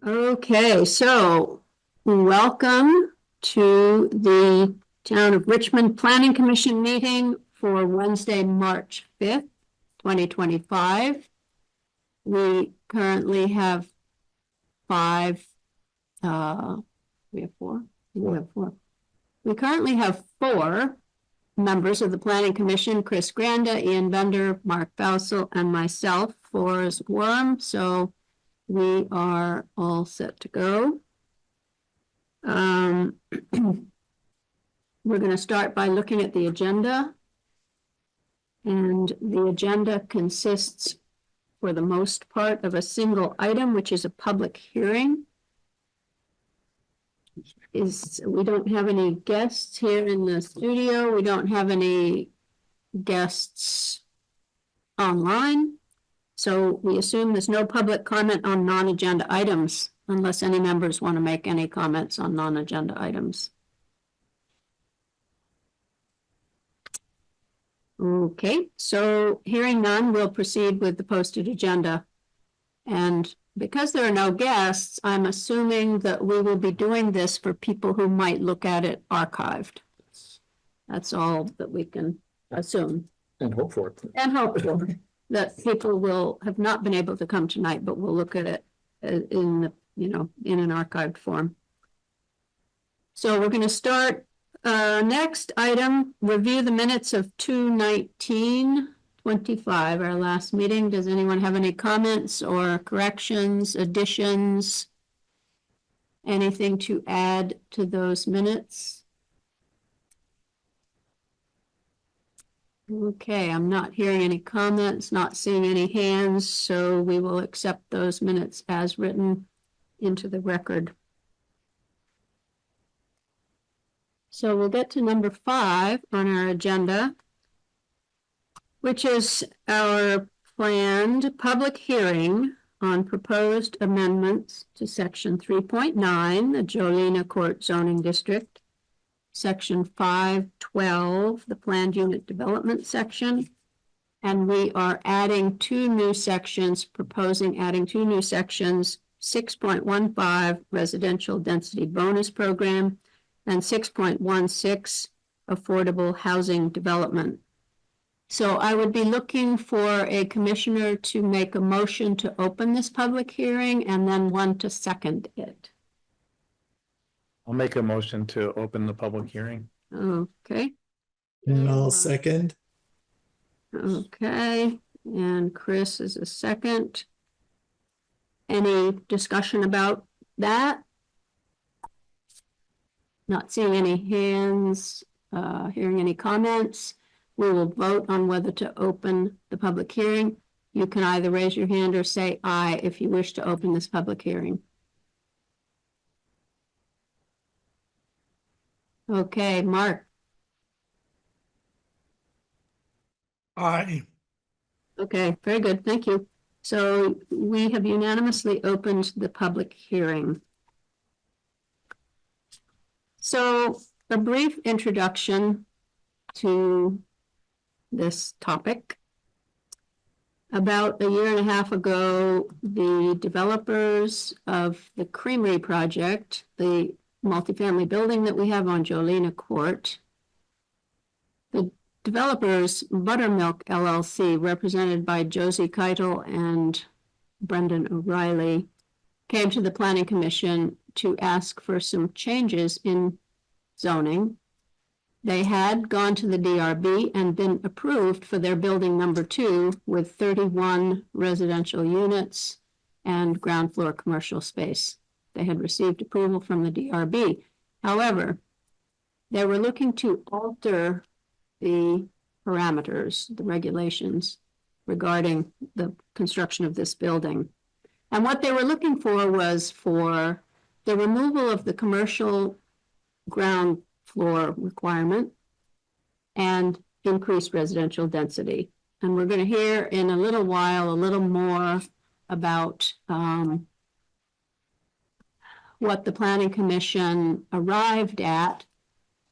Okay, so welcome to the Town of Richmond Planning Commission meeting for Wednesday, March 5th, 2025. We currently have we have four. We currently have four members of the Planning Commission: Chris Granda, Ian Bender, Mark Bausel, and myself. Four is quorum, so we are all set to go. We're going to start by looking at the agenda. And the agenda consists, for the most part, of a single item, which is a public hearing. We don't have any guests here in the studio. We don't have any guests online. So we assume there's no public comment on non-agenda items unless any members want to make any comments on non-agenda items. Okay, so hearing none, we'll proceed with the posted agenda. And because there are no guests, I'm assuming that we will be doing this for people who might look at it archived. That's all that we can assume. And hope for it. And hope for that people will have not been able to come tonight, but will look at it in the, in an archived form. So we're going to start next item, review the minutes of 2/19/25, our last meeting. Does anyone have any comments or corrections, additions, anything to add to those minutes? Okay, I'm not hearing any comments, not seeing any hands, so we will accept those minutes as written into the record. So we'll get to number 5 on our agenda, which is our planned public hearing on proposed amendments to Section 3.9, the Jolina Court Zoning District, Section 512, the Planned Unit Development section, and we are adding two new sections, proposing adding two new sections, 6.15 Residential Density Bonus Program and 6.16 Affordable Housing Development. So I would be looking for a commissioner to make a motion to open this public hearing and then one to second it. I'll make a motion to open the public hearing. Okay. And I'll second. Okay, and Chris is a second. Any discussion about that? Not seeing any hands, hearing any comments. We will vote on whether to open the public hearing. You can either raise your hand or say aye if you wish to open this public hearing. Okay, Mark. Aye. Okay, very good. Thank you. So we have unanimously opened the public hearing. So a brief introduction to this topic. About a year and a half ago, the developers of the Creamery project, the multifamily building that we have on Jolina Court, the developers, Buttermilk LLC, represented by Josie Keitel and Brendan O'Reilly, came to the Planning Commission to ask for some changes in zoning. They had gone to the DRB and been approved for their building number 2 with 31 residential units and ground floor commercial space. They had received approval from the DRB. However, they were looking to alter the parameters, the regulations regarding the construction of this building. And what they were looking for was for the removal of the commercial ground floor requirement and increased residential density. And we're going to hear in a little while a little more about what the Planning Commission arrived at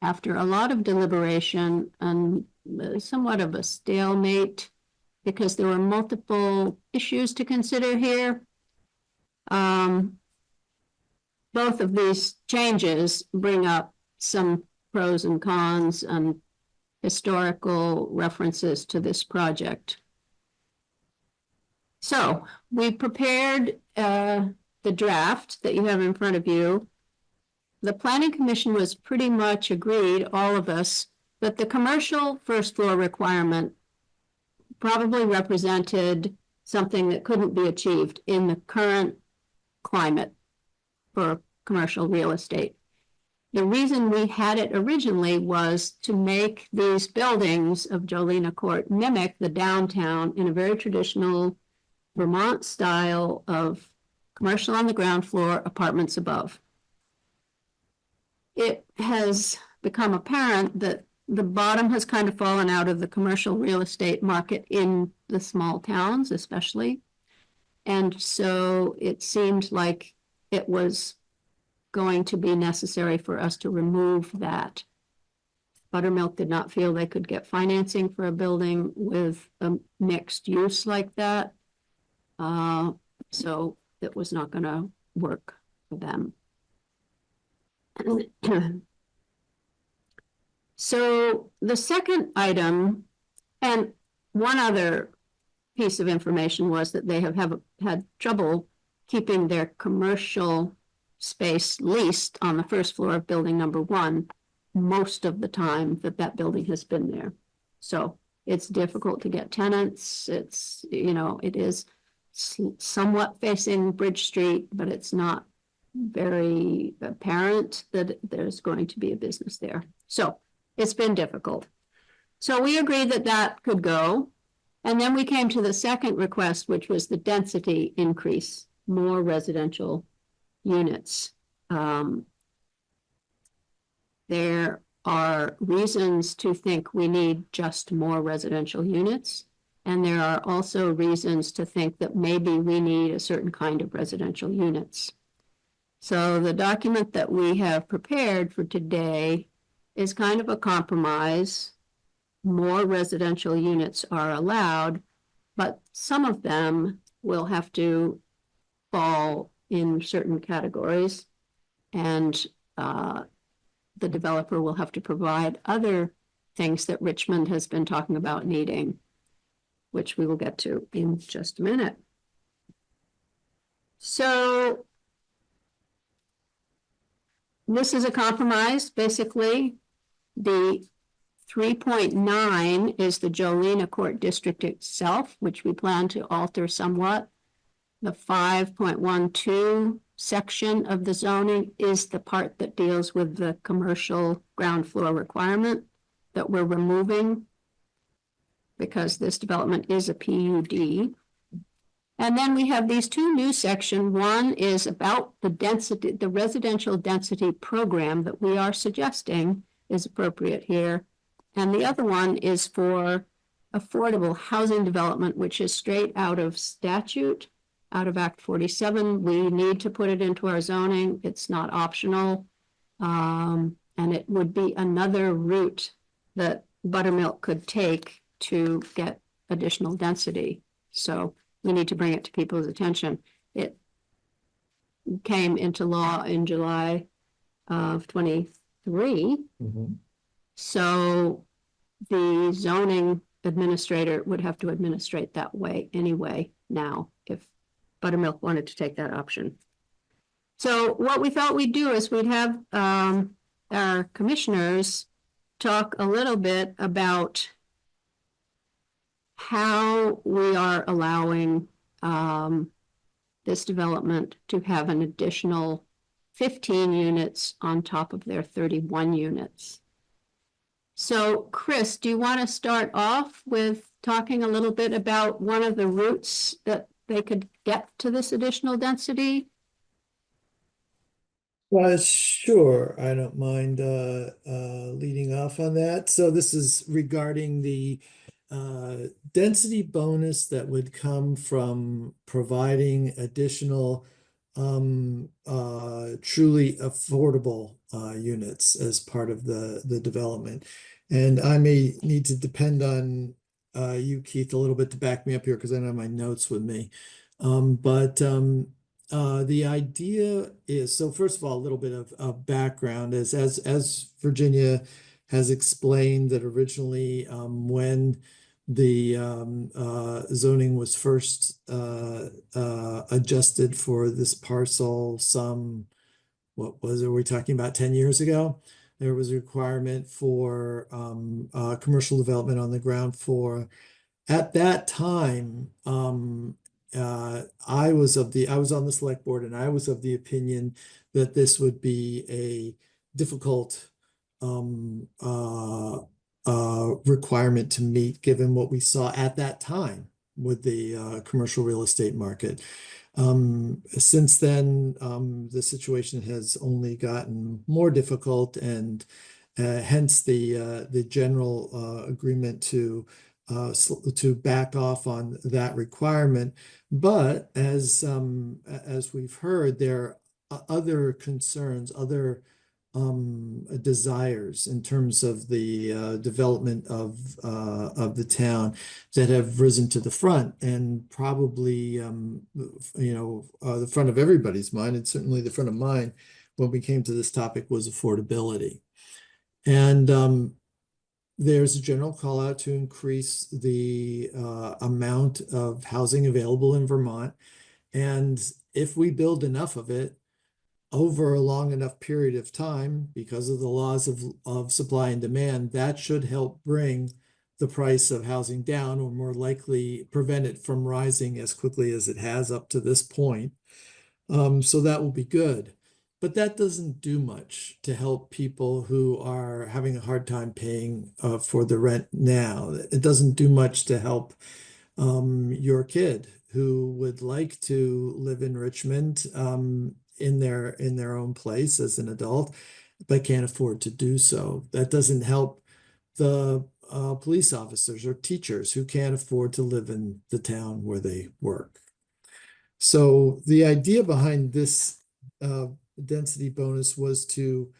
after a lot of deliberation and somewhat of a stalemate, because there were multiple issues to consider here. both of these changes bring up some pros and cons and historical references to this project. So we prepared the draft that you have in front of you. The Planning Commission was pretty much agreed, all of us, that the commercial first floor requirement probably represented something that couldn't be achieved in the current climate for commercial real estate. The reason we had it originally was to make these buildings of Jolina Court mimic the downtown in a very traditional Vermont style of commercial on the ground floor, apartments above. It has become apparent that the bottom has kind of fallen out of the commercial real estate market in the small towns, especially. And so it seemed like it was going to be necessary for us to remove that. Buttermilk did not feel they could get financing for a building with a mixed use like that. So it was not going to work for them. So the second item, and one other piece of information, was that they have had trouble keeping their commercial space leased on the first floor of building number 1 most of the time that building has been there. So it's difficult to get tenants. It's, it is somewhat facing Bridge Street, but it's not very apparent that there's going to be a business there. So it's been difficult. So we agreed that that could go. And then we came to the second request, which was the density increase, more residential units. There are reasons to think we need just more residential units. And there are also reasons to think that maybe we need a certain kind of residential units. So the document that we have prepared for today is kind of a compromise. More residential units are allowed, but some of them will have to fall in certain categories, and the developer will have to provide other things that Richmond has been talking about needing, which we will get to in just a minute. So this is a compromise. Basically, the 3.9 is the Jolina Court District itself, which we plan to alter somewhat. The 5.12 section of the zoning is the part that deals with the commercial ground floor requirement that we're removing because this development is a PUD. And then we have these two new sections. One is about the density, the residential density program that we are suggesting is appropriate here. And the other one is for affordable housing development, which is straight out of statute, out of Act 47. We need to put it into our zoning. It's not optional. And it would be another route that Buttermilk could take to get additional density. So we need to bring it to people's attention. It came into law in July of 23. Mm-hmm. So the zoning administrator would have to administrate that way anyway now if Buttermilk wanted to take that option. So what we thought we'd do is we'd have our commissioners talk a little bit about how we are allowing this development to have an additional 15 units on top of their 31 units. So, Chris, do you want to start off with talking a little bit about one of the routes that they could get to this additional density? Sure, I don't mind leading off on that. So this is regarding the density bonus that would come from providing additional truly affordable units as part of the development. And I may need to depend on you, Keith, a little bit to back me up here because I don't have my notes with me. the idea is, so first of all, a little bit of background is as Virginia has explained that originally when the zoning was first adjusted for this parcel some, what was it, we're talking about 10 years ago, there was a requirement for commercial development on the ground floor. At that time, I was on the select board, and I was of the opinion that this would be a difficult requirement to meet, given what we saw at that time with the commercial real estate market. Since then, the situation has only gotten more difficult, and hence the general agreement to back off on that requirement. But as we've heard, there are other concerns, other desires in terms of the development of the town that have risen to the front, and probably the front of everybody's mind, and certainly the front of mine when we came to this topic, was affordability. And there's a general call out to increase the amount of housing available in Vermont. And if we build enough of it over a long enough period of time, because of the laws of supply and demand, that should help bring the price of housing down, or more likely prevent it from rising as quickly as it has up to this point. So that will be good. But that doesn't do much to help people who are having a hard time paying for the rent now. It doesn't do much to help your kid who would like to live in Richmond in their own place as an adult, but can't afford to do so. That doesn't help the police officers or teachers who can't afford to live in the town where they work. So the idea behind this density bonus was to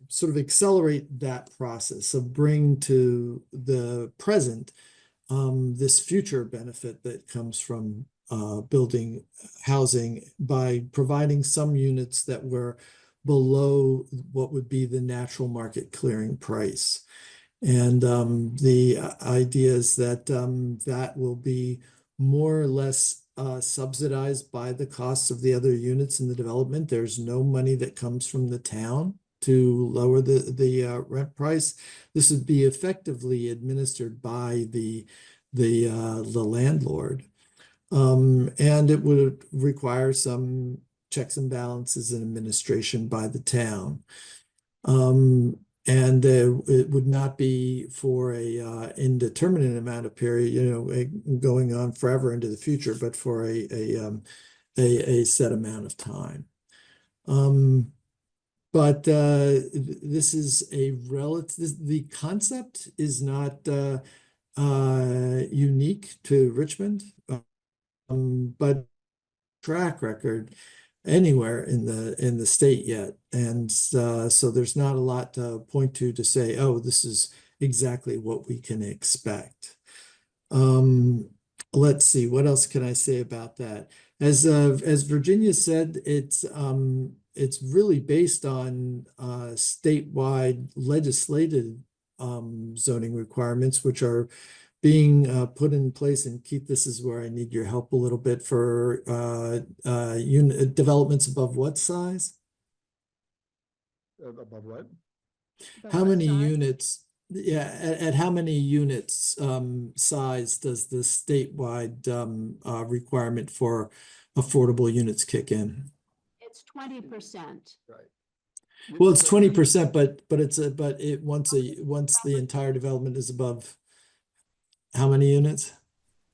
sort of accelerate that process of bring to the present this future benefit that comes from building housing by providing some units that were below what would be the natural market clearing price. And the idea is that that will be more or less subsidized by the costs of the other units in the development. There's no money that comes from the town to lower the rent price. This would be effectively administered by the landlord, and it would require some checks and balances and administration by the town. And it would not be for a indeterminate amount of period, going on forever into the future, but for a set amount of time. But this is a relative. The concept is not unique to Richmond, but track record anywhere in the state yet, and so there's not a lot to point to say, oh, this is exactly what we can expect. Let's see, what else can I say about that? As Virginia said, it's really based on statewide legislated zoning requirements, which are being put in place. And Keith, this is where I need your help a little bit, for unit developments above what size? Above what? How many units? Yeah, at how many units size does the statewide requirement for affordable units kick in? It's 20%. Right. Well, it's 20%, but once the entire development is above how many units?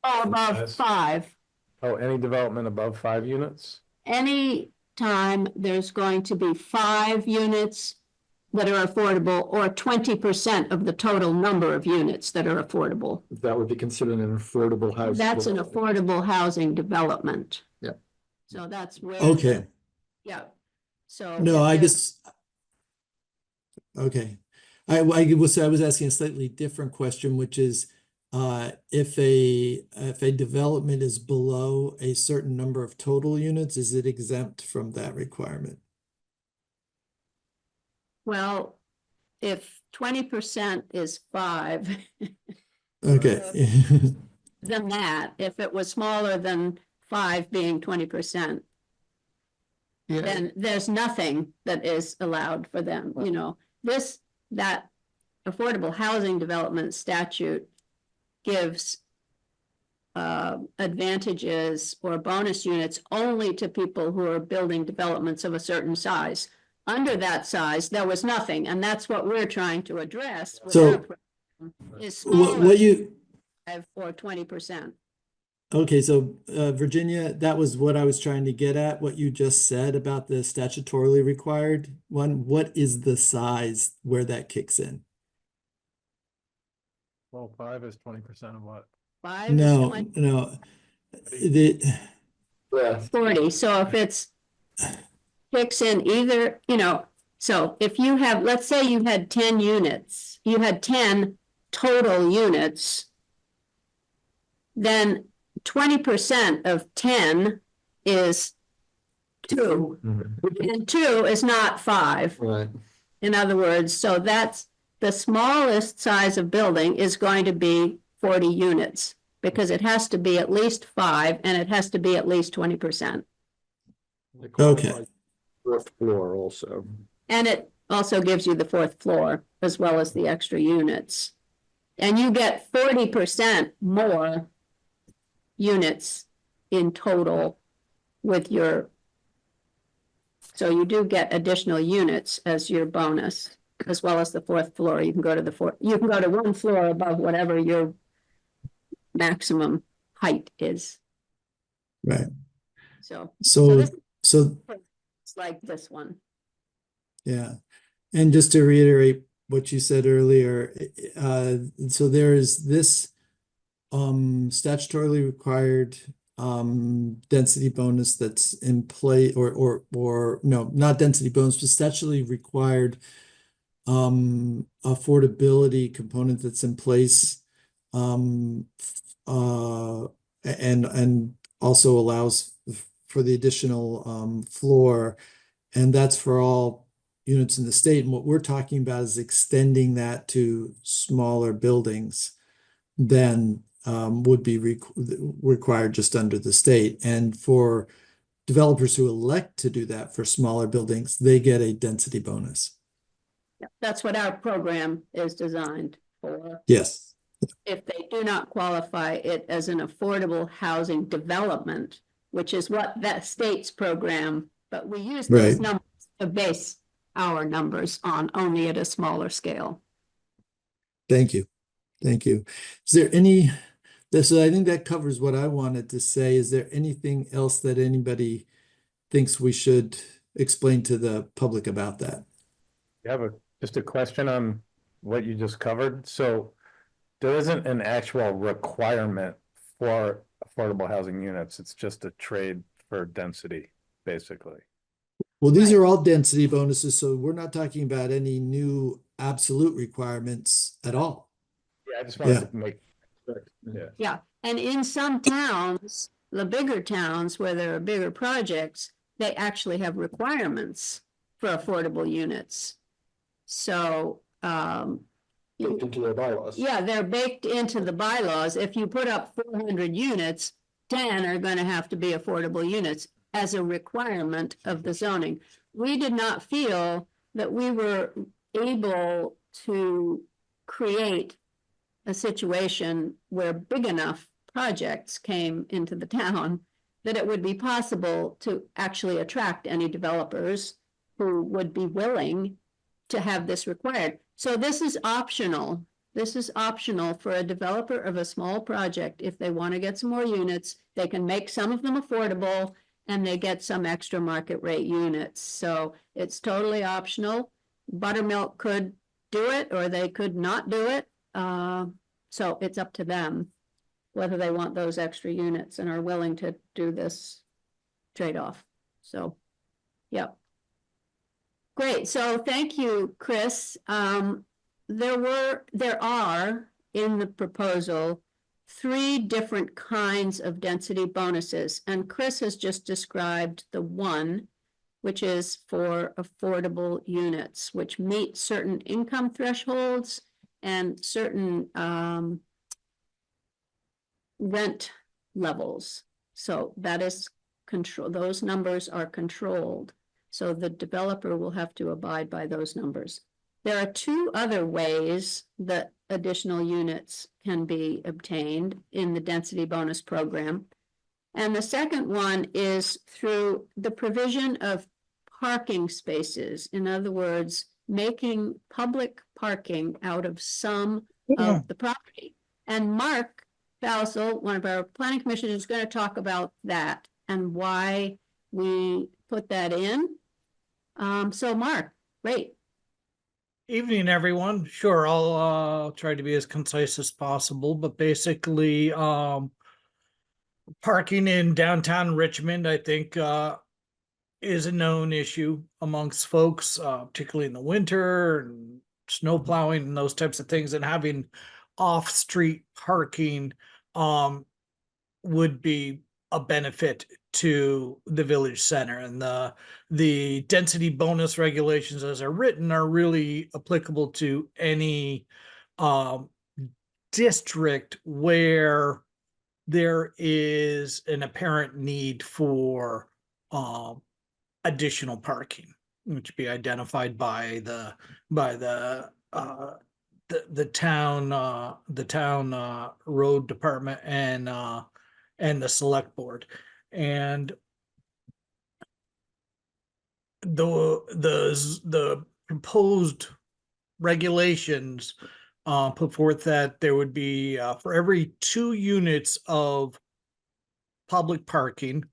Oh, above Yes. 5. Oh, any development above 5 units? Any time there's going to be 5 units that are affordable, or 20% of the total number of units that are affordable. That would be considered an affordable house. That's an affordable housing development. Yeah. So that's where. Okay. Yeah. So. No, I just. Okay. I was asking a slightly different question, which is, if a development is below a certain number of total units, is it exempt from that requirement? Well, if 20% is 5, Okay. then that, if it was smaller than 5 being 20%, Yeah, then there's nothing that is allowed for them, you know. That affordable housing development statute gives advantages or bonus units only to people who are building developments of a certain size. Under that size, there was nothing, and that's what we're trying to address with So, our program, is what smaller you, or 20%. okay, so Virginia, that was what I was trying to get at, what you just said about the statutorily required one. What is the size where that kicks in? Well, 5 is 20% of what? 5 is No, 20, no. The, yeah, 40. So if it's kicks in either, you know, so if you have, let's say you had 10 units, you had 10 total units, then 20% of 10 is 2, and 2 is not 5. right. In other words, so that's the smallest size of building is going to be 40 units because it has to be at least 5 and it has to be at least 20%. They Okay. qualify fourth floor also. And it also gives you the 4th floor as well as the extra units. And you get 40% more units in total with your, so you do get additional units as your bonus, as well as the 4th floor. You can go to you can go to 1 floor above whatever your maximum height is. right. So So, this so, it's like this one. yeah. And just to reiterate what you said earlier, so there is this statutorily required density bonus that's in play, or no, not density bonus, but statutorily required affordability component that's in place, and also allows for the additional floor, and that's for all units in the state. And what we're talking about is extending that to smaller buildings than would be required just under the state. And for developers who elect to do that for smaller buildings, they get a density bonus. Yeah, that's what our program is designed for. Yes. If they do not qualify it as an affordable housing development, which is what that state's program, but we use those Right. numbers to base our numbers on only at a smaller scale. Thank you. Thank you. Is there any, so I think that covers what I wanted to say. Is there anything else that anybody thinks we should explain to the public about that? You have just a question on what you just covered. So there isn't an actual requirement for affordable housing units. It's just a trade for density, basically. Well, these Right. are all density bonuses, so we're not talking about any new absolute requirements at all. Yeah, I just wanted to make. Yeah. Yeah, and in some towns, the bigger towns where there are bigger projects, they actually have requirements for affordable units. So, Built into their bylaws. yeah, they're baked into the bylaws. If you put up 400 units, 10 are going to have to be affordable units as a requirement of the zoning. We did not feel that we were able to create a situation where big enough projects came into the town that it would be possible to actually attract any developers who would be willing to have this required. So this is optional. This is optional for a developer of a small project. If they want to get some more units, they can make some of them affordable and they get some extra market rate units. So it's totally optional. Buttermilk could do it or they could not do it. So it's up to them whether they want those extra units and are willing to do this trade-off. So, yeah. Great. So thank you, Chris. There are in the proposal 3 different kinds of density bonuses, and Chris has just described the one, which is for affordable units, which meet certain income thresholds and certain rent levels. So that is control, those numbers are controlled. So the developer will have to abide by those numbers. There are 2 other ways that additional units can be obtained in the density bonus program. And the second one is through the provision of parking spaces. In other words, making public parking out of some of the property. And Mark Basil, one of our planning commissioners, is going to talk about that and why we put that in. So Mark, great. Evening, everyone. Sure, I'll try to be as concise as possible, but basically, parking in downtown Richmond, I think, is a known issue amongst folks, particularly in the winter and snow plowing and those types of things, and having off-street parking would be a benefit to the village center, and the density bonus regulations as they're written are really applicable to any district where there is an apparent need for additional parking, which be identified by the town road department and the select board. And the proposed regulations put forth that there would be for every 2 units of public parking,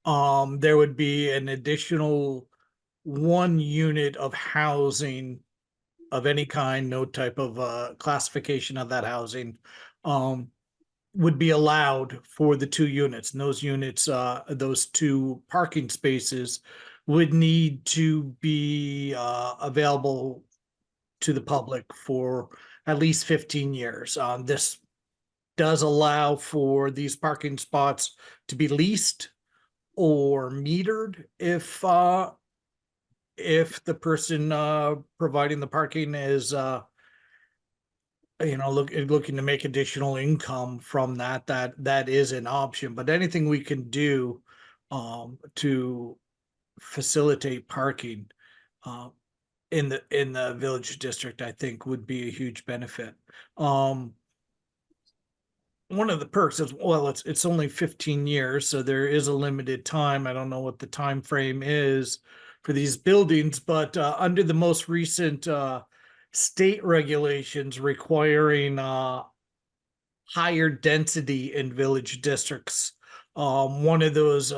there would be an additional 1 unit of housing of any kind, no type of classification of that housing, would be allowed for the 2 units. And those units, those 2 parking spaces would need to be available to the public for at least 15 years. This does allow for these parking spots to be leased or metered if the person providing the parking is looking to make additional income from that is an option. But anything we can do to facilitate parking in the village district, I think would be a huge benefit. One of the perks is, well, it's only 15 years, so there is a limited time. I don't know what the time frame is for these buildings, but under the most recent state regulations requiring higher density in village districts, one of those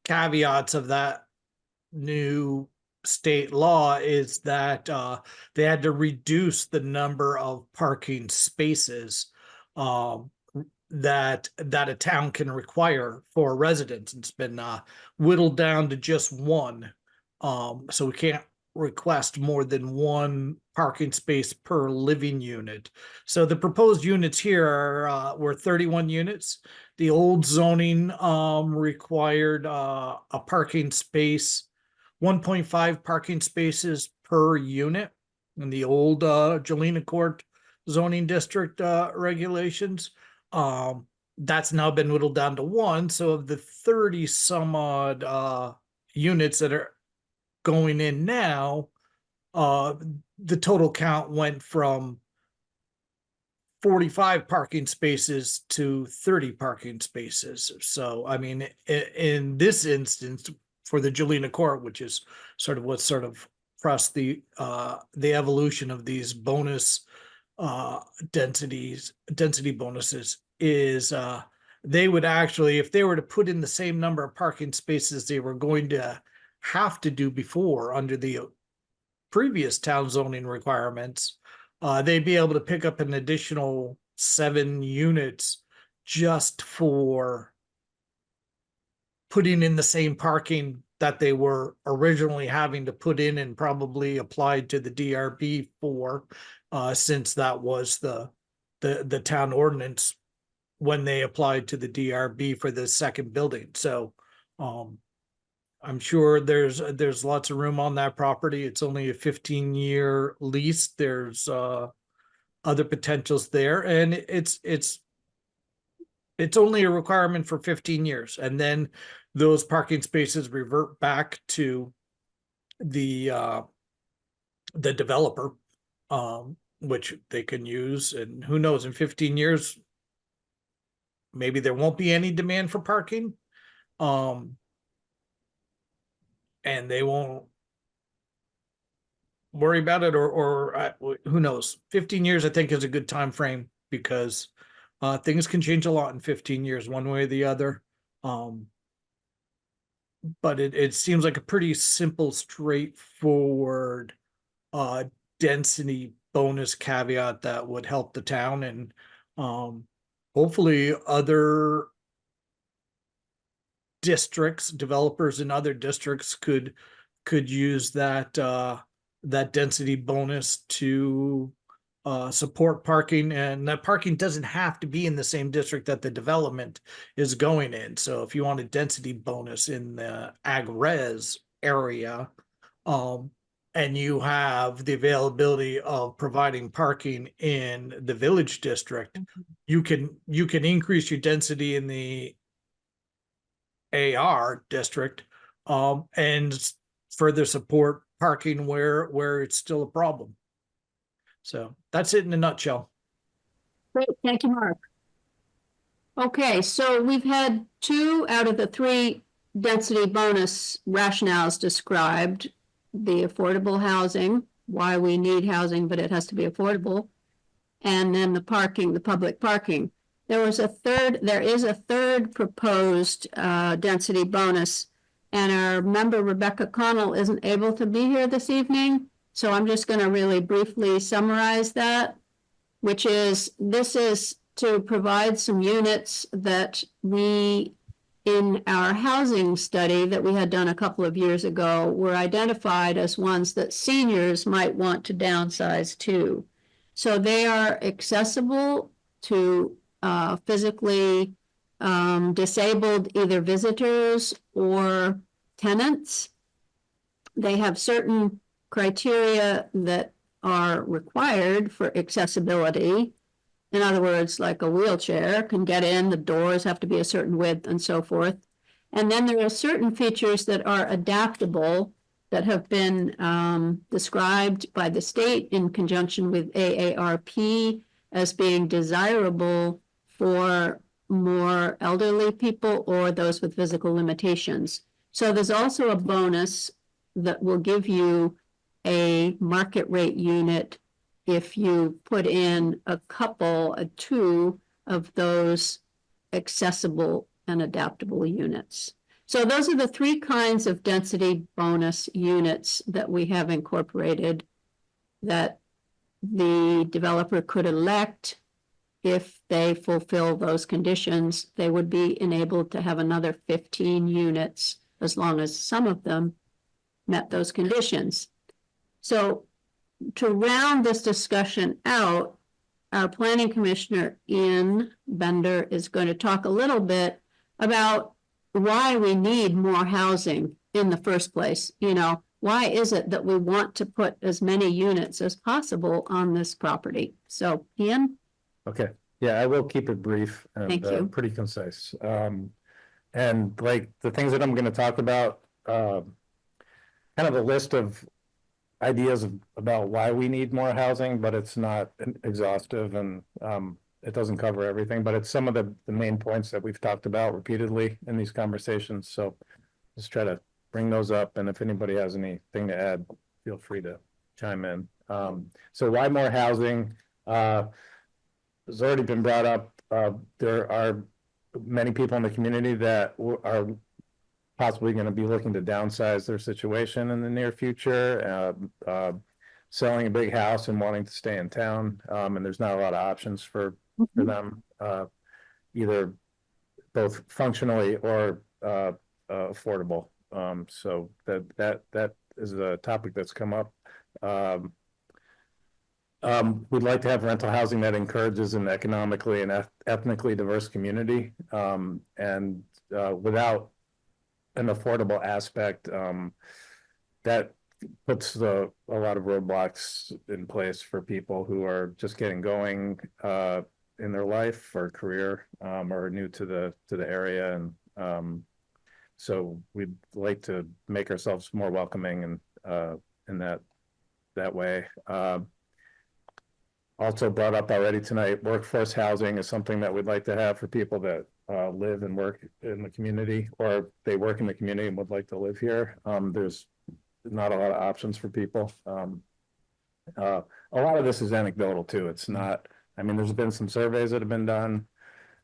caveats of that new state law is that they had to reduce the number of parking spaces that a town can require for residents. It's been whittled down to just 1. So we can't request more than 1 parking space per living unit. So the proposed units here were 31 units. The old zoning required a parking space, 1.5 parking spaces per unit in the old Jolina Court zoning district regulations. That's now been whittled down to 1. So of the 30 some odd units that are going in now, the total count went from 45 parking spaces to 30 parking spaces. So, I mean, in this instance, for the Jolina Court, which is sort of what sort of pressed the evolution of these bonus density bonuses, is they would actually, if they were to put in the same number of parking spaces they were going to have to do before under the previous town zoning requirements, they'd be able to pick up an additional 7 units just for putting in the same parking that they were originally having to put in and probably applied to the DRB for, since that was the the town ordinance when they applied to the DRB for the second building. So I'm sure there's lots of room on that property. It's only a 15-year lease. There's other potentials there, and it's only a requirement for 15 years, and then those parking spaces revert back to the developer, which they can use. And who knows, in 15 years, maybe there won't be any demand for parking, and they won't worry about it, or who knows. 15 years, I think, is a good time frame, because things can change a lot in 15 years, one way or the other. But it seems like a pretty simple, straightforward density bonus caveat that would help the town, and hopefully other districts, developers in other districts could use that density bonus to support parking. And that parking doesn't have to be in the same district that the development is going in. So if you want a density bonus in the ag res area, and you have the availability of providing parking in the village district, you can increase your density in the AR district, and further support parking where it's still a problem. So that's it in a nutshell. Great, thank you, Mark. Okay, so we've had 2 out of the 3 density bonus rationales described: the affordable housing, why we need housing, but it has to be affordable, and then the parking, the public parking. There is a third proposed density bonus, and our member Rebecca Connell isn't able to be here this evening, so I'm just going to really briefly summarize that, which is, this is to provide some units that we, in our housing study that we had done a couple of years ago, were identified as ones that seniors might want to downsize to. So they are accessible to physically disabled either visitors or tenants. They have certain criteria that are required for accessibility. In other words, like a wheelchair can get in, the doors have to be a certain width and so forth. And then there are certain features that are adaptable that have been described by the state in conjunction with AARP as being desirable for more elderly people or those with physical limitations. So there's also a bonus that will give you a market rate unit if you put in a 2 of those accessible and adaptable units. So those are the 3 kinds of density bonus units that we have incorporated, that the developer could elect. If they fulfill those conditions, they would be enabled to have another 15 units, as long as some of them met those conditions. So to round this discussion out, our planning commissioner, Ian Bender, is going to talk a little bit about why we need more housing in the first place. Why is it that we want to put as many units as possible on this property? So, Ian? Okay, yeah, I will keep it brief Thank you. and pretty concise. And like the things that I'm going to talk about, kind of a list of ideas about why we need more housing, but it's not exhaustive, and it doesn't cover everything, but it's some of the main points that we've talked about repeatedly in these conversations. So just try to bring those up, and if anybody has anything to add, feel free to chime in. So why more housing? It's already been brought up. There are many people in the community that are possibly going to be looking to downsize their situation in the near future, selling a big house and wanting to stay in town. And there's not a lot of options for them, either both functionally or affordable. So that is a topic that's come up. We'd like to have rental housing that encourages an economically and ethnically diverse community. And without an affordable aspect, that puts a lot of roadblocks in place for people who are just getting going in their life or career, or new to the area. And so we'd like to make ourselves more welcoming and in that way. Also brought up already tonight, workforce housing is something that we'd like to have for people that live and work in the community, or they work in the community and would like to live here. There's not a lot of options for people. A lot of this is anecdotal too. It's not, I mean, there's been some surveys that have been done.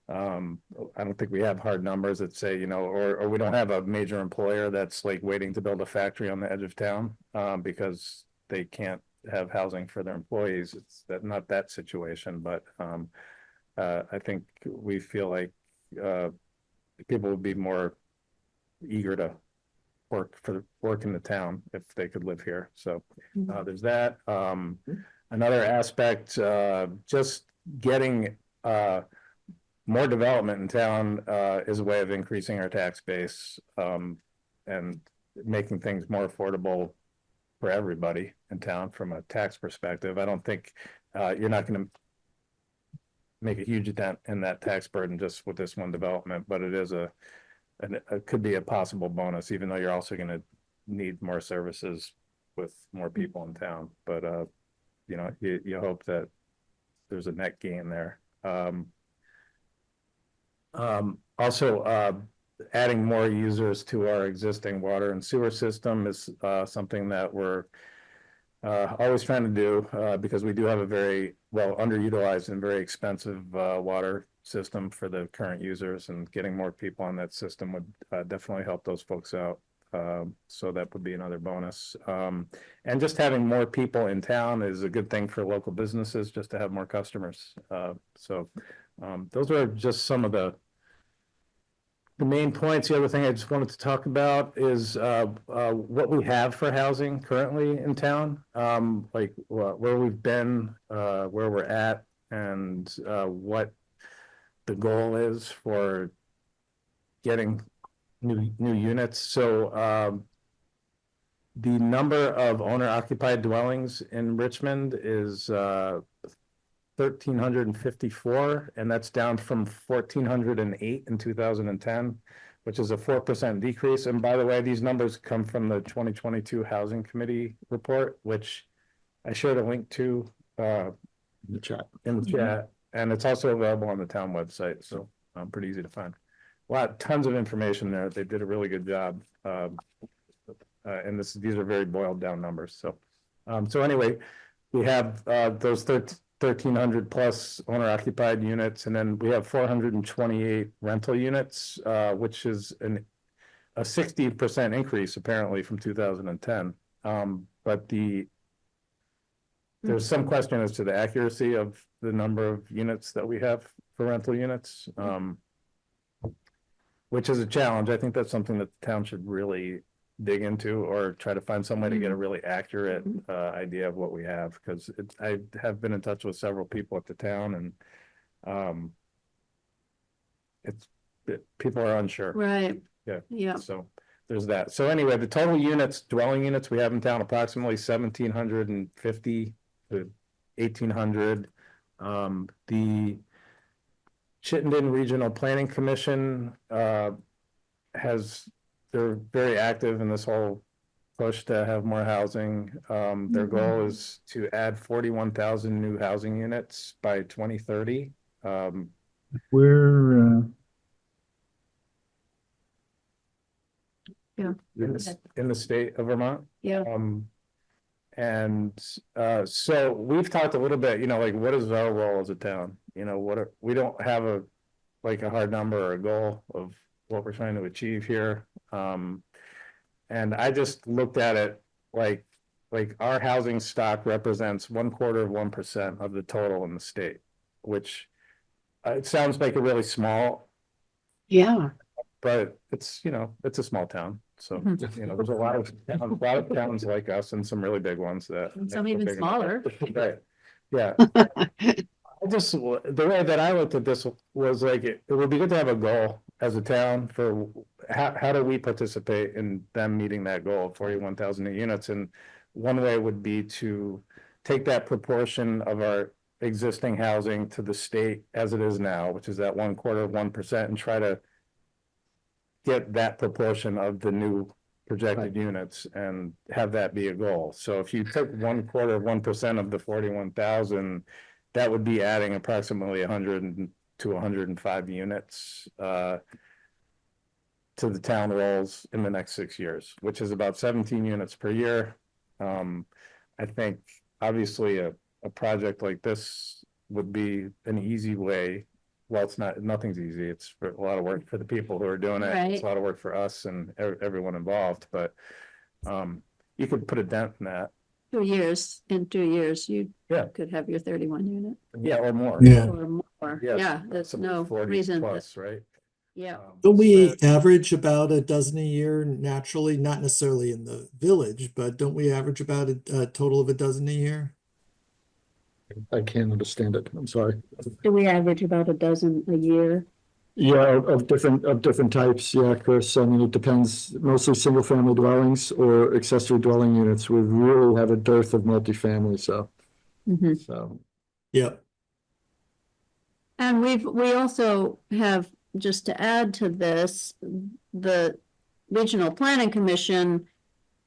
I don't think we have hard numbers that say, you know, or we don't have a major employer that's like waiting to build a factory on the edge of town because they can't have housing for their employees. It's not that situation, but I think we feel like people would be more eager to work in the town if they could live here. So there's that. Another aspect, just getting more development in town is a way of increasing our tax base and making things more affordable for everybody in town from a tax perspective. I don't think you're not going to make a huge dent in that tax burden just with this one development, but it is it could be a possible bonus, even though you're also going to need more services with more people in town. But you know, you hope that there's a net gain there. Also, adding more users to our existing water and sewer system is something that we're always trying to do because we do have a very well underutilized and very expensive water system for the current users, and getting more people on that system would definitely help those folks out. So that would be another bonus. And just having more people in town is a good thing for local businesses, just to have more customers. So those are just some of the main points. The other thing I just wanted to talk about is what we have for housing currently in town, like where we've been, where we're at, and what the goal is for getting new units. So the number of owner-occupied dwellings in Richmond is 1,354, and that's down from 1,408 in 2010, which is a 4% decrease. And by the way, these numbers come from the 2022 Housing Committee report, which I shared a link to In the chat. And it's also available on the town website, so pretty easy to find. Tons of information there. They did a really good job, and these are very boiled down numbers. So, so anyway, we have those 1,300 plus owner-occupied units, and then we have 428 rental units, which is a 60% increase apparently from 2010. But there's some question as to the accuracy of the number of units that we have for rental units, which is a challenge. I think that's something that the town should really dig into, or try to find some way to get a really accurate idea of what we have, because I have been in touch with several people at the town, and people are unsure. Right. Yeah. So there's that. So anyway, the total dwelling units we have in town, approximately 1,750 to 1,800. The Chittenden Regional Planning Commission they're very active in this whole push to have more housing. Their goal is to add 41,000 new housing units by 2030. We're in the state of Vermont. Yeah. So we've talked a little bit, you know, like, what is our role as a town? You know, we don't have a hard number or a goal of what we're trying to achieve here. And I just looked at it like our housing stock represents 0.25% of the total in the state, which it sounds like a really small, but it's, you know, it's a small town. So, you know, there's a lot of towns like us, and some really big ones that Some even smaller. Right. Yeah. I just, the way that I looked at this was like, it would be good to have a goal as a town for how do we participate in them meeting that goal of 41,000 new units? And one way would be to take that proportion of our existing housing to the state as it is now, which is that 1/4 of 1%, and try to get that proportion of the new projected units and have that be a goal. So if you took 1/4 of 1% of the 41,000, that would be adding approximately 100 to 105 units to the town rolls in the next 6 years, which is about 17 units per year. I think obviously a project like this would be an easy way. Well, it's not, nothing's easy. It's a lot of work for the people who are doing it. It's a lot of work for us and everyone involved, but you could put a dent in that. 2 years, in 2 years, you Yeah. could have your 31 unit Yeah, or more. Yeah. or more. Yes, Yeah, there's some no 40 reason that, plus, right? yeah. Don't we average about a dozen a year naturally, not necessarily in the village, but don't we average about a total of a dozen a year? I can't understand it. I'm sorry. Do we average about a dozen a year? Yeah, of different types. Yeah, Chris. I mean, it depends. Mostly single family dwellings or accessory dwelling units. We really have a dearth of multifamily. So, Yep. And we also have, just to add to this, the Regional Planning Commission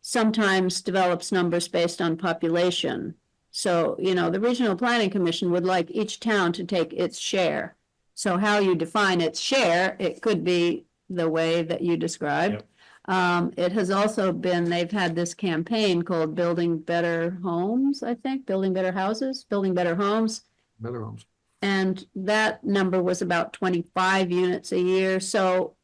sometimes develops numbers based on population. So, you know, the Regional Planning Commission would like each town to take its share. So how you define its share, it could be the way that you described. It has also been, they've had this campaign called Building Better Homes, I think, Building Better Houses, Building Better Homes. better homes. And that number was about 25 units a year. So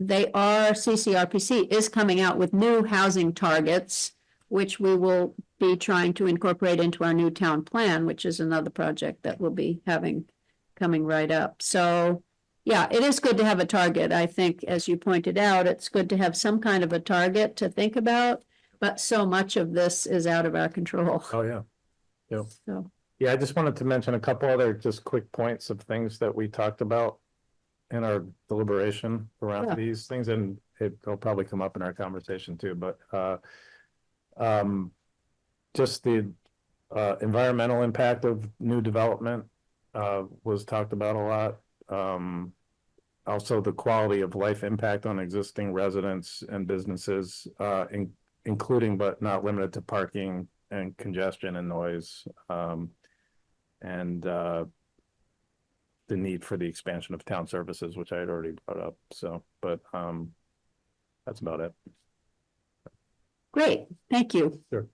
they are, CCRPC is coming out with new housing targets, which we will be trying to incorporate into our new town plan, which is another project that we'll be having coming right up. So yeah, it is good to have a target. I think, as you pointed out, it's good to have some kind of a target to think about, but so much of this is out of our control. Oh, yeah. Yep. So. Yeah, I just wanted to mention a couple other just quick points of things that we talked about in our deliberation around these things, and it'll probably come up in our conversation too, but just the environmental impact of new development was talked about a lot. Also the quality of life impact on existing residents and businesses, including but not limited to parking and congestion and noise. And the need for the expansion of town services, which I had already brought up. So, but that's about it. Great, thank you. Sure.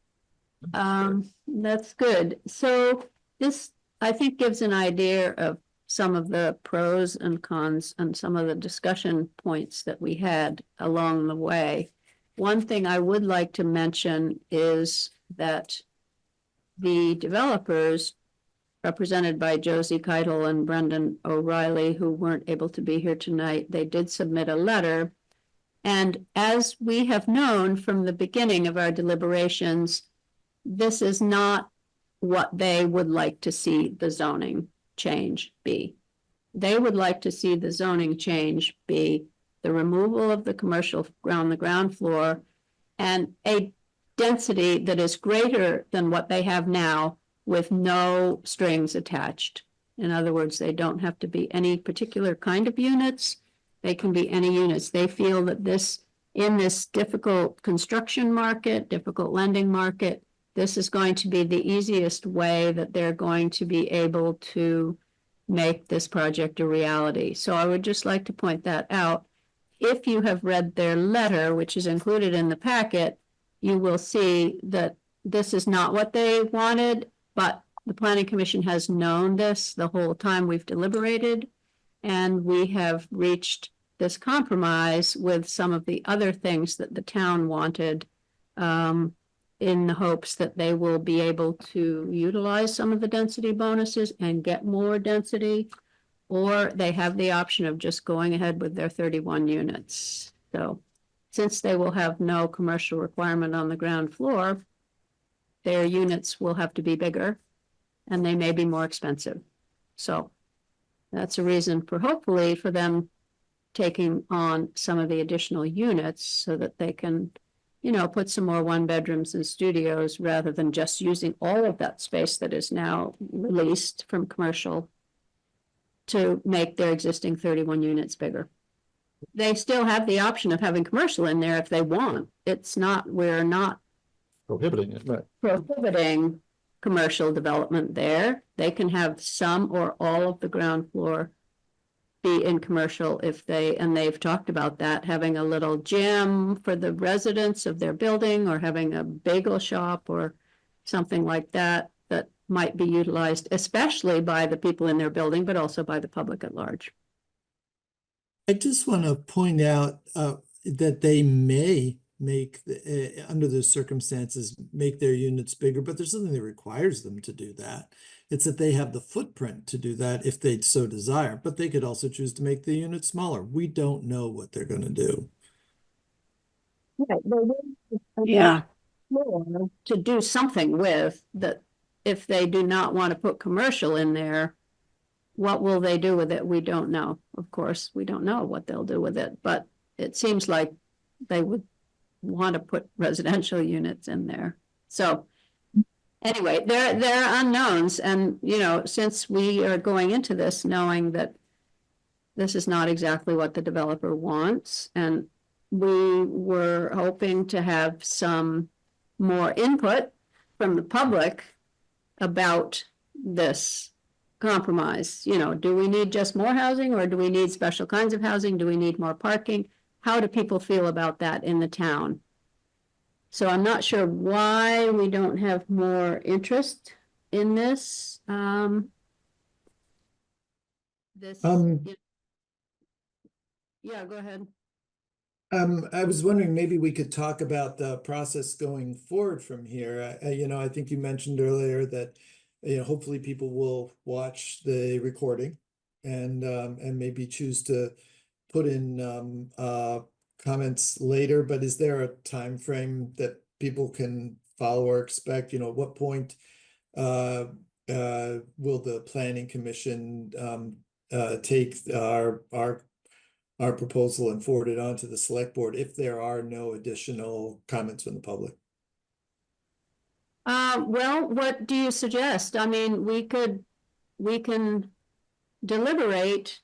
That's good. So this, I think, gives an idea of some of the pros and cons and some of the discussion points that we had along the way. One thing I would like to mention is that the developers, represented by Josie Keitel and Brendan O'Reilly, who weren't able to be here tonight, they did submit a letter. And as we have known from the beginning of our deliberations, this is not what they would like to see the zoning change be. They would like to see the zoning change be the removal of the commercial on the ground floor and a density that is greater than what they have now with no strings attached. In other words, they don't have to be any particular kind of units. They can be any units. They feel that this, in this difficult construction market, difficult lending market, this is going to be the easiest way that they're going to be able to make this project a reality. So I would just like to point that out. If you have read their letter, which is included in the packet, you will see that this is not what they wanted, but the Planning Commission has known this the whole time we've deliberated, and we have reached this compromise with some of the other things that the town wanted, in the hopes that they will be able to utilize some of the density bonuses and get more density, or they have the option of just going ahead with their 31 units. So since they will have no commercial requirement on the ground floor, their units will have to be bigger. and they may be more expensive. So that's a reason for hopefully for them taking on some of the additional units so that they can, you know, put some more one bedrooms and studios rather than just using all of that space that is now released from commercial to make their existing 31 units bigger. They still have the option of having commercial in there if they want. It's not, we're not Prohibiting it, right? prohibiting commercial development there. They can have some or all of the ground floor be in commercial if they, and they've talked about that, having a little gym for the residents of their building or having a bagel shop or something like that, that might be utilized, especially by the people in their building, but also by the public at large. I just want to point out that they may make, under the circumstances, make their units bigger, but there's nothing that requires them to do that. It's that they have the footprint to do that if they so desire, but they could also choose to make the unit smaller. We don't know what they're going to do. Yeah. To do something with that, if they do not want to put commercial in there, what will they do with it? We don't know. Of course, we don't know what they'll do with it, but it seems like they would want to put residential units in there. So anyway, they're unknowns. And, you know, since we are going into this knowing that this is not exactly what the developer wants, and we were hoping to have some more input from the public about this compromise. You know, do we need just more housing, or do we need special kinds of housing? Do we need more parking? How do people feel about that in the town? So I'm not sure why we don't have more interest in this. Yeah, go ahead. I was wondering, maybe we could talk about the process going forward from here. You know, I think you mentioned earlier that, you know, hopefully people will watch the recording and maybe choose to put in comments later. But is there a time frame that people can follow or expect? You know, at what point will the planning commission take our proposal and forward it on to the select board if there are no additional comments from the public? Well, what do you suggest? I mean, we can deliberate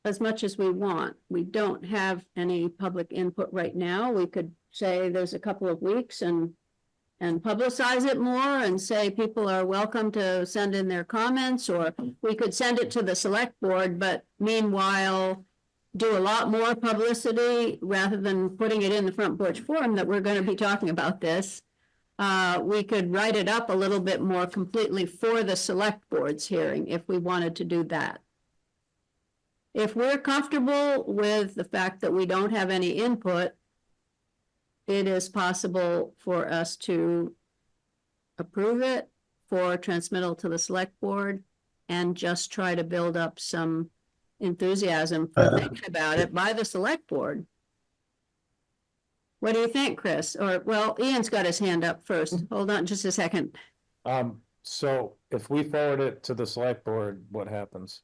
as much as we want. We don't have any public input right now. We could say there's a couple of weeks and publicize it more and say people are welcome to send in their comments, or we could send it to the select board, but meanwhile do a lot more publicity rather than putting it in the Front Porch Forum that we're going to be talking about this. We could write it up a little bit more completely for the select board's hearing if we wanted to do that. If we're comfortable with the fact that we don't have any input, it is possible for us to approve it for transmittal to the select board and just try to build up some enthusiasm for thinking about it by the select board. What do you think, Chris? Or, well, Ian's got his hand up first. Hold on just a second. So if we forward it to the select board, what happens?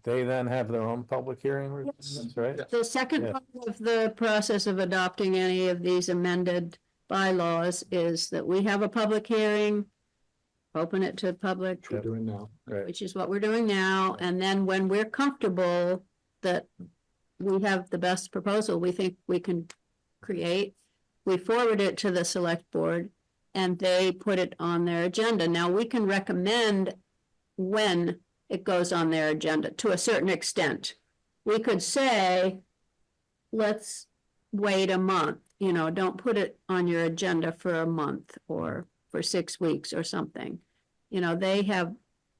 They then have their own public hearing, Yes. right? The second part of the process of adopting any of these amended bylaws is that we have a public hearing, open it to the public, We're doing now. Right. which is what we're doing now. And then when we're comfortable that we have the best proposal we think we can create, we forward it to the select board and they put it on their agenda. Now we can recommend when it goes on their agenda to a certain extent. We could say, let's wait a month, you know, don't put it on your agenda for a month or for 6 weeks or something. You know, they have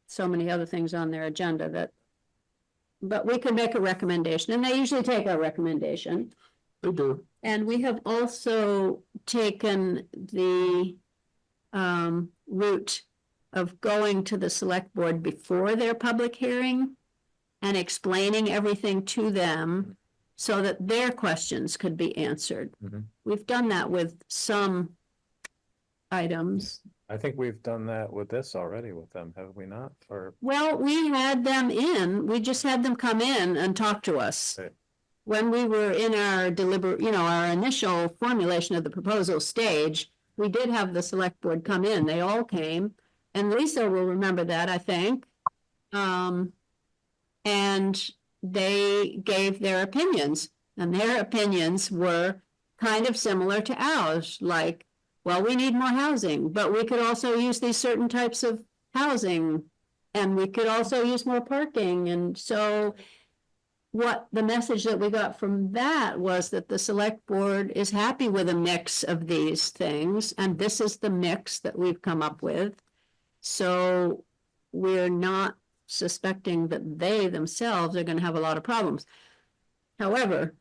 so many other things on their agenda that, but we can make a recommendation, and they usually take our recommendation. They do. And we have also taken the route of going to the select board before their public hearing and explaining everything to them so that their questions could be answered. Mhm. We've done that with some items. I think we've done that with this already with them, have we not? Or, Well, we had them in, we just had them come in and talk to us. Right. When we were in our our initial formulation of the proposal stage, we did have the select board come in, they all came. And Lisa will remember that, I think. And they gave their opinions, and their opinions were kind of similar to ours, like, well, we need more housing, but we could also use these certain types of housing. And we could also use more parking, and so what the message that we got from that was that the select board is happy with a mix of these things, and this is the mix that we've come up with. So we're not suspecting that they themselves are going to have a lot of problems. However,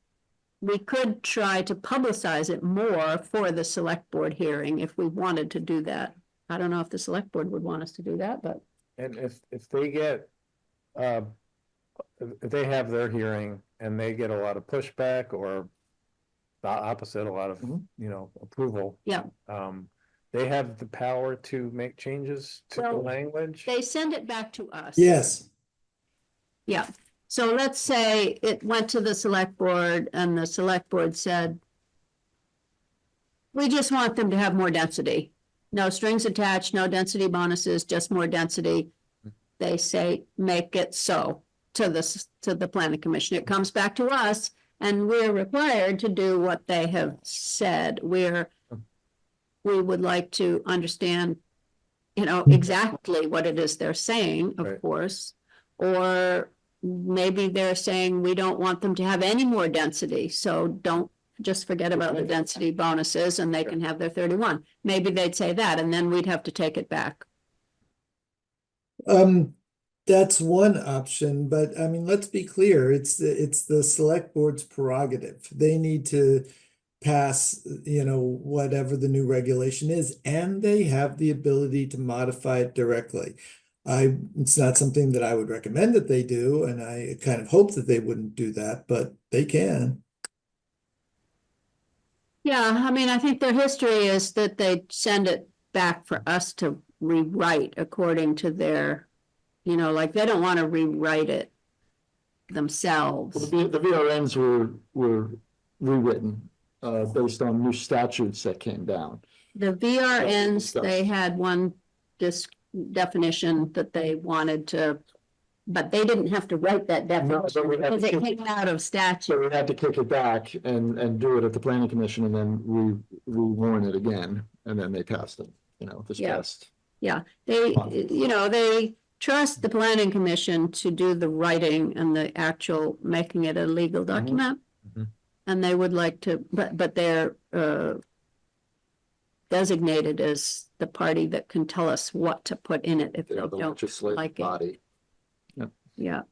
we could try to publicize it more for the select board hearing if we wanted to do that. I don't know if the select board would want us to do that, but and if they get, if they have their hearing and they get a lot of pushback or the opposite, a lot of, you know, approval. yeah, They have the power to make changes to the Well, language. they send it back to us. Yes, Yeah, so let's say it went to the select board and the select board said, we just want them to have more density. No strings attached, no density bonuses, just more density. They say, make it so to the planning commission. It comes back to us and we're required to do what they have said. We would like to understand, you know, exactly what it is they're saying, of Right. course. Or maybe they're saying we don't want them to have any more density, so don't just forget about the density bonuses and they can have their 31. Maybe they'd say that, and then we'd have to take it back. that's one option, but I mean, let's be clear, it's the select board's prerogative. They need to pass, you know, whatever the new regulation is, and they have the ability to modify it directly. It's not something that I would recommend that they do, and I kind of hope that they wouldn't do that, but they can. Yeah, I mean, I think their history is that they send it back for us to rewrite according to their, you know, like they don't want to rewrite it themselves. The VRNs were rewritten based on new statutes that came down. The VRNs, Yes. they had one definition that they wanted to, but they didn't have to write that No, definition but we had because to it keep- came out of So statute. we had to kick it back and do it at the planning commission and then rewarn it again, and then they passed it, you know, this Yeah. past. Yeah, they, you know, they trust the planning commission to do the writing and the actual making it a legal document. Mhm. And they would like to, but they're designated as the party that can tell us what to put in it if they They're the don't legislative like it. body. Yeah.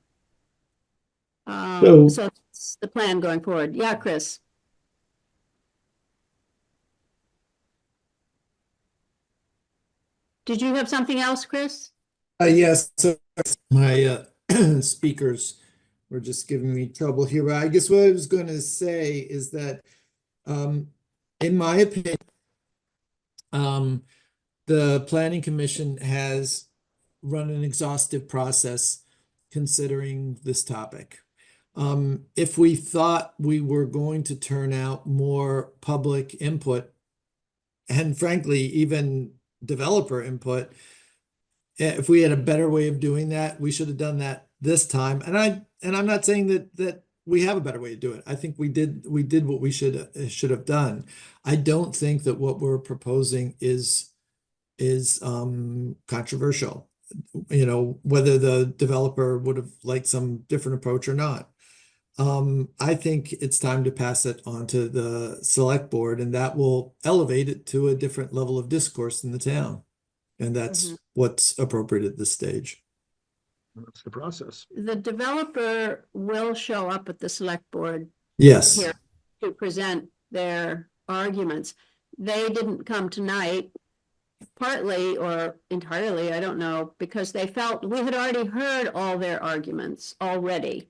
So- So it's the plan going forward. Yeah, Chris. Did you have something else, Chris? Yes, so my speakers were just giving me trouble here, but I guess what I was going to say is that, in my opinion, the planning commission has run an exhaustive process considering this topic. If we thought we were going to turn out more public input, and frankly, even developer input, if we had a better way of doing that, we should have done that this time. And I'm not saying that we have a better way to do it. I think we did what we should have done. I don't think that what we're proposing is controversial. You know, whether the developer would have liked some different approach or not. I think it's time to pass it on to the select board, and that will elevate it to a different level of discourse in the town. And that's what's appropriate at this stage. That's the process. The developer will show up at the select board Yes. here to present their arguments. They didn't come tonight, partly or entirely, I don't know, because they felt we had already heard all their arguments already.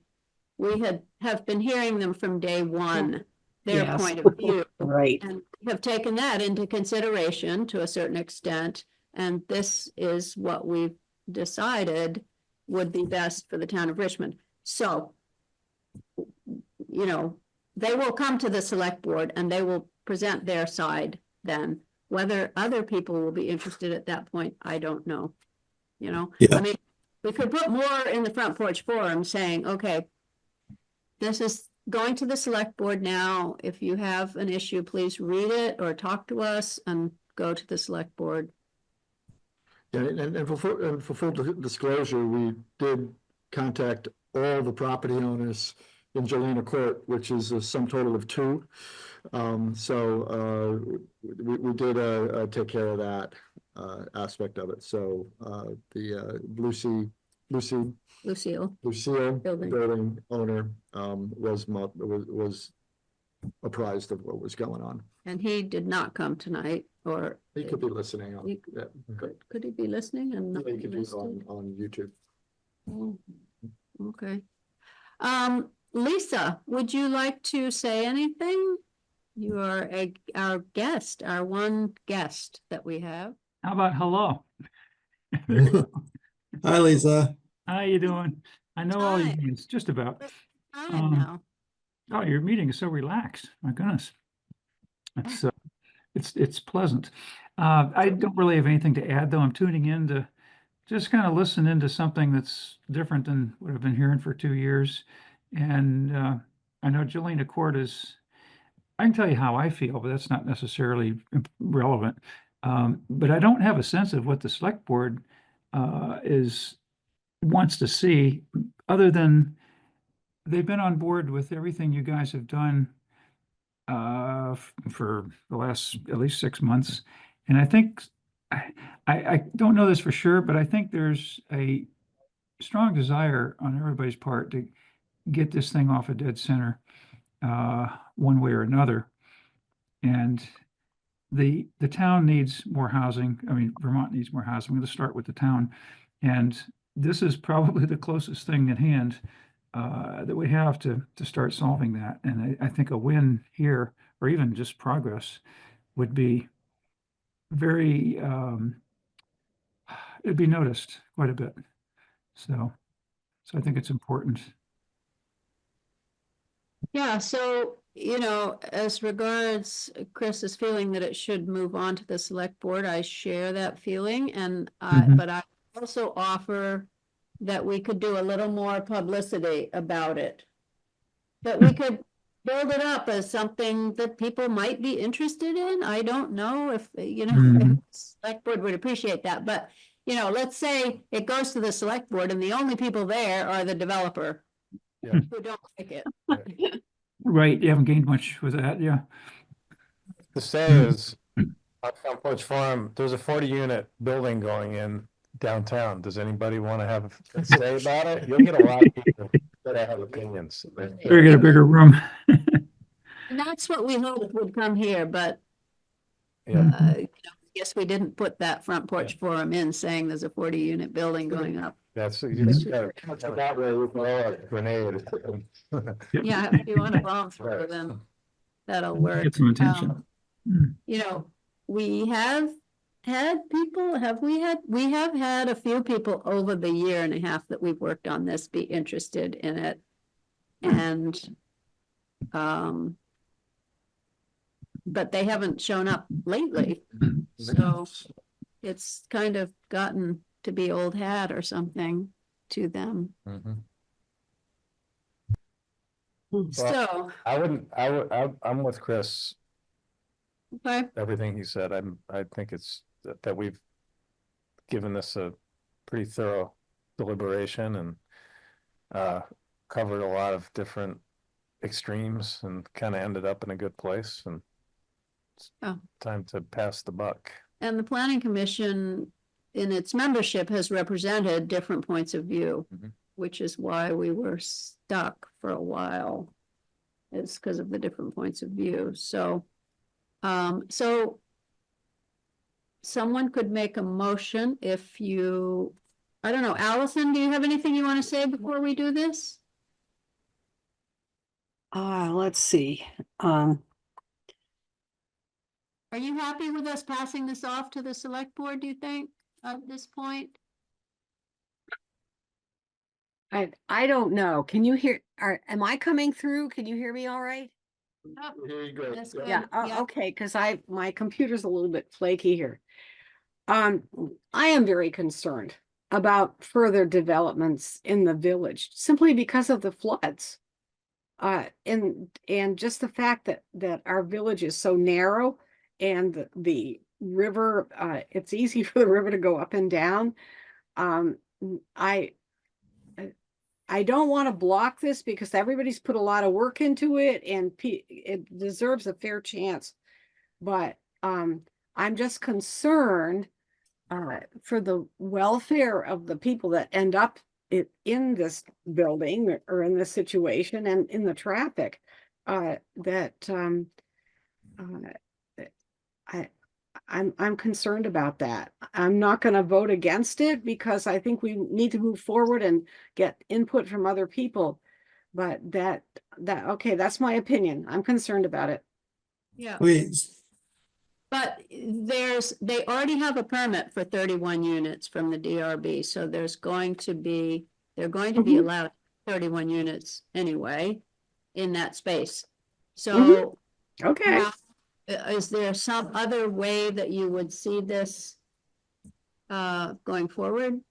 We have been hearing them from day one, their Yes. point of view, Right. and have taken that into consideration to a certain extent. and this is what we've decided would be best for the town of Richmond. So, you know, they will come to the select board and they will present their side then. Whether other people will be interested at that point, I don't know. You know, Yeah. I mean, we could put more in the front porch forum saying, okay, this is going to the select board now. If you have an issue, please read it or talk to us and go to the select board. Yeah, and for full disclosure, we did contact all the property owners in Jolina Court, which is a sum total of 2. We did take care of that aspect of it. So the Lucille, Lucille Building. building owner was apprised of what was going on. and he did not come tonight, or He could be listening on, He- yeah. could he be listening and not Yeah, you could do it listed? on YouTube. Oh, okay. Lisa, would you like to say anything? You are our guest, our one guest that we have. How about hello? Hi, Lisa. How you doing? I know all your Hi. meetings, just about. Fine now. Oh, your meeting is so relaxed. My goodness. It's pleasant. I don't really have anything to add, though. I'm tuning in to just kind of listen into something that's different than what I've been hearing for 2 years. And I know Jolina Court is, I can tell you how I feel, but that's not necessarily relevant. But I don't have a sense of what the select board wants to see, other than they've been on board with everything you guys have done for the last at least 6 months. And I think, I don't know this for sure, but I think there's a strong desire on everybody's part to get this thing off a dead center one way or another. And the town needs more housing. I mean, Vermont needs more housing. I'm going to start with the town. And this is probably the closest thing at hand that we have to start solving that. And I think a win here, or even just progress, would be very, it'd be noticed quite a bit. So I think it's important. Yeah, so, you know, as regards Chris's feeling that it should move on to the select board, I share that feeling, and Mhm. but I also offer that we could do a little more publicity about it. That we could build it up as something that people might be interested in. I don't know if, you know, if Mhm. the select board would appreciate that, but, you know, let's say it goes to the select board and the only people there are the developer Yeah. who don't like it. Right, you haven't gained much with that, yeah. To say is, on Front Porch Farm, there's a 40-unit building going in downtown. Does anybody want to have a say about it? You'll get a lot of people that have opinions. Better get a bigger room. And that's what we hoped would come here, but Yeah, you know, I guess we didn't put that front porch forum in saying there's a 40-unit building going up. that's, you just gotta, that way we throw a grenade. Yeah, if you want a bomb thrower, then that'll work. Get some attention. You know, we have had people, we have had a few people over the year and a half that we've worked on this be interested in it. And, but they haven't shown up lately. So it's kind of gotten to be old hat or something to them. Mhm. So, I'm with Chris, okay, everything he said. I think it's that we've given this a pretty thorough deliberation and covered a lot of different extremes and kind of ended up in a good place, and it's Oh. time to pass the buck. and the planning commission in its membership has represented different points of view, Mhm. which is why we were stuck for a while. It's because of the different points of view. So, so someone could make a motion if you, I don't know, Allison, do you have anything you want to say before we do this? Let's see. Are you happy with us passing this off to the select board, do you think, at this point? I don't know. Can you hear, am I coming through? Can you hear me all right? Yep, Here you go. that's Yeah. good. Yeah, Yeah. okay, because my computer's a little bit flaky here. I am very concerned about further developments in the village simply because of the floods. And just the fact that our village is so narrow and the river, it's easy for the river to go up and down. I don't want to block this because everybody's put a lot of work into it and it deserves a fair chance. But I'm just concerned for the welfare of the people that end up in this building or in this situation and in the traffic I'm concerned about that. I'm not going to vote against it because I think we need to move forward and get input from other people. But okay, that's my opinion. I'm concerned about it. Yeah, Wait, but they already have a permit for 31 units from the DRB, so they're going to be Mhm. allowed 31 units anyway in that space. So Mhm. Okay. how- is there some other way that you would see this going forward?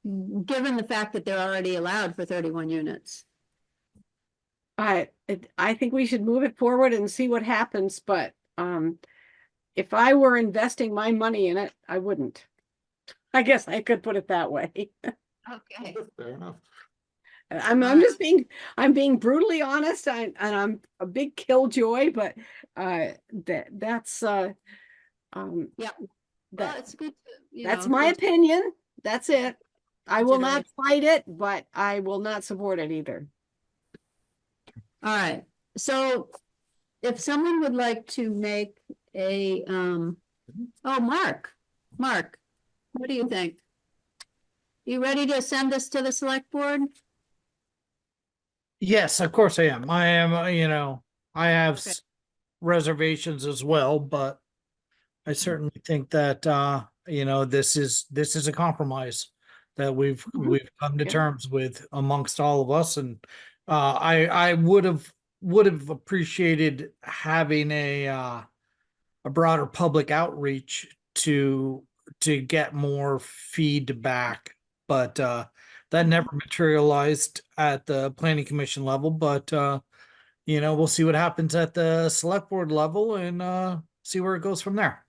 Given the fact that they're already allowed for 31 units. I think we should move it forward and see what happens, but if I were investing my money in it, I wouldn't. I guess I could put it that way. Okay. Fair enough. I'm just being brutally honest. I'm a big killjoy, but that's Yeah. Well, that it's good to, that's know, my good- opinion. That's it. I will not Consideration. fight it, but I will not support it either. All right, so if someone would like to make a, oh, Mark, what do you think? You ready to send this to the select board? Yes, of course I am. I am, I have Okay. reservations as well, but I certainly think that, this is a compromise that we've come to Yeah. terms with amongst all of us. And, I would have appreciated having a broader public outreach to get more feedback, but that never materialized at the planning commission level. But we'll see what happens at the select board level and see where it goes from there.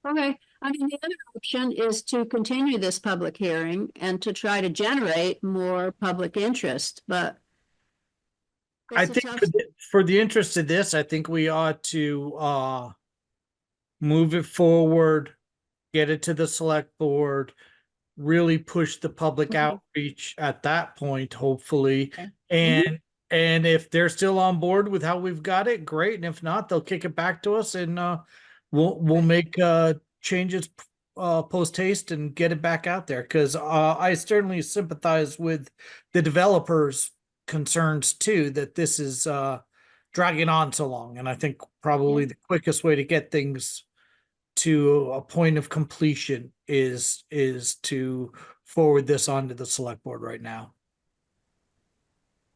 Okay, I mean, the other option is to continue this public hearing and to try to generate more public interest, but I it's a think tough- for the interest of this, I think we ought to move it forward, get it to the select board, really push the public Mhm. outreach at that point, hopefully. Okay. And if they're still on board with how we've got it, great. And if not, they'll kick it back to us and we'll make changes post haste and get it back out there. Because I certainly sympathize with the developers' concerns too, that this is dragging on so long. And I think probably the quickest way to get things to a point of completion is to forward this on to the select board right now.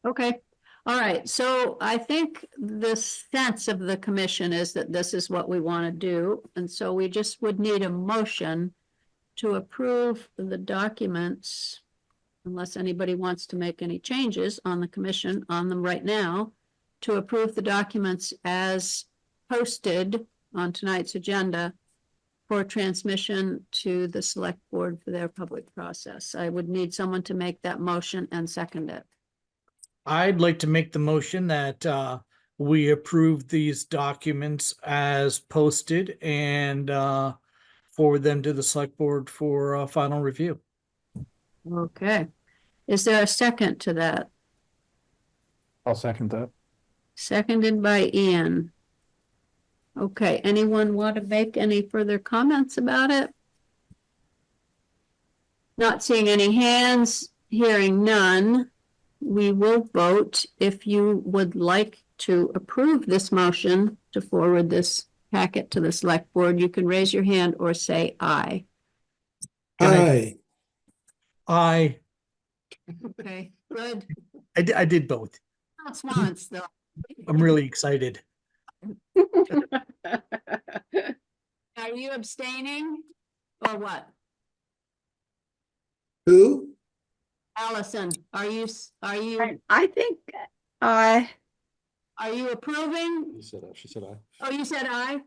Okay, all right, so I think the sense of the commission is that this is what we want to do, and so we just would need a motion to approve the documents, unless anybody wants to make any changes on the commission on them right now, to approve the documents as posted on tonight's agenda for transmission to the select board for their public process. I would need someone to make that motion and second it. I'd like to make the motion that we approve these documents as posted and forward them to the select board for final review. Okay, is there a second to that? I'll second that. Seconded by Ian. Okay, anyone want to make any further comments about it? Not seeing any hands, hearing none. We will vote. If you would like to approve this motion to forward this packet to the select board, you can raise your hand or say aye. Aye. I Okay, good. I did both. That's once though. I'm really excited. Are you abstaining or what? Who? Allison, are you, I think, are you approving? She said aye. Oh, you said aye?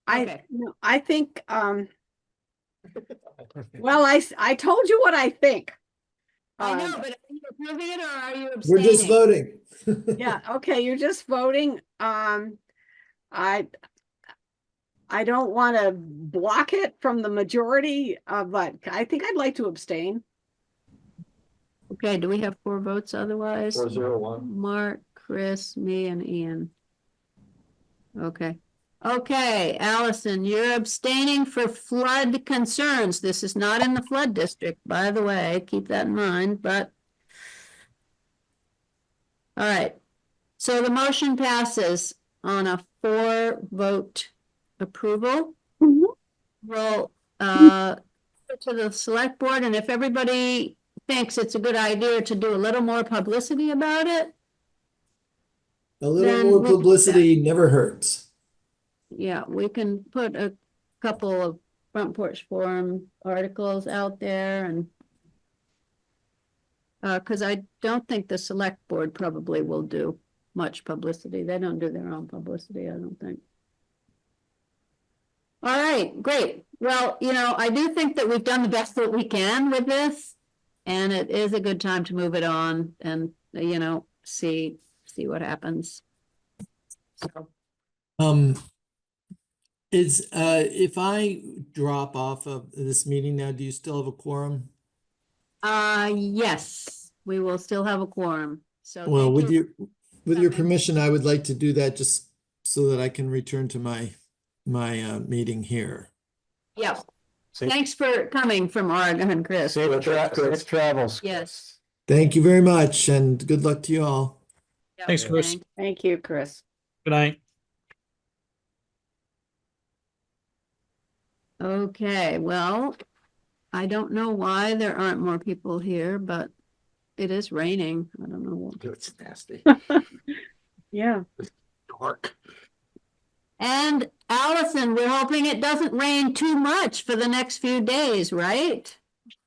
I, Okay. no, I think, well, I told you what I think. I know, Um, but are you approving it or are you We're abstaining? just voting. Yeah, okay, you're just voting. I don't want to block it from the majority, but I think I'd like to abstain. Okay, do we have 4 votes otherwise? 4-0-1. Mark, Chris, me, and Ian. Okay. Okay, Allison, you're abstaining for flood concerns. This is not in the flood district, by the way, keep that in mind, but. All right, so the motion passes on a 4-vote approval. We'll, to the select board, and if everybody thinks it's a good idea to do a little more publicity about it, A little Then more we can- publicity never hurts. yeah, we can put a couple of Front Porch Forum articles out there and because I don't think the select board probably will do much publicity. They don't do their own publicity, I don't think. All right, great. Well, I do think that we've done the best that we can with this. And it is a good time to move it on and, see what happens. So, If I drop off of this meeting now, do you still have a quorum? yes, we will still have a quorum. So Well, thank you. with your Okay. permission, I would like to do that just so that I can return to my meeting here. Yeah. Safe- Thanks for coming from Oregon, Chris. Safe travels. Yes. Thank you very much and good luck to you all. Yep, Thanks, Chris. thanks. Thank you, Chris. Good night. Okay, well, I don't know why there aren't more people here, but it is raining. I don't know what. It's nasty. Yeah. Dark. And Allison, we're hoping it doesn't rain too much for the next few days, right?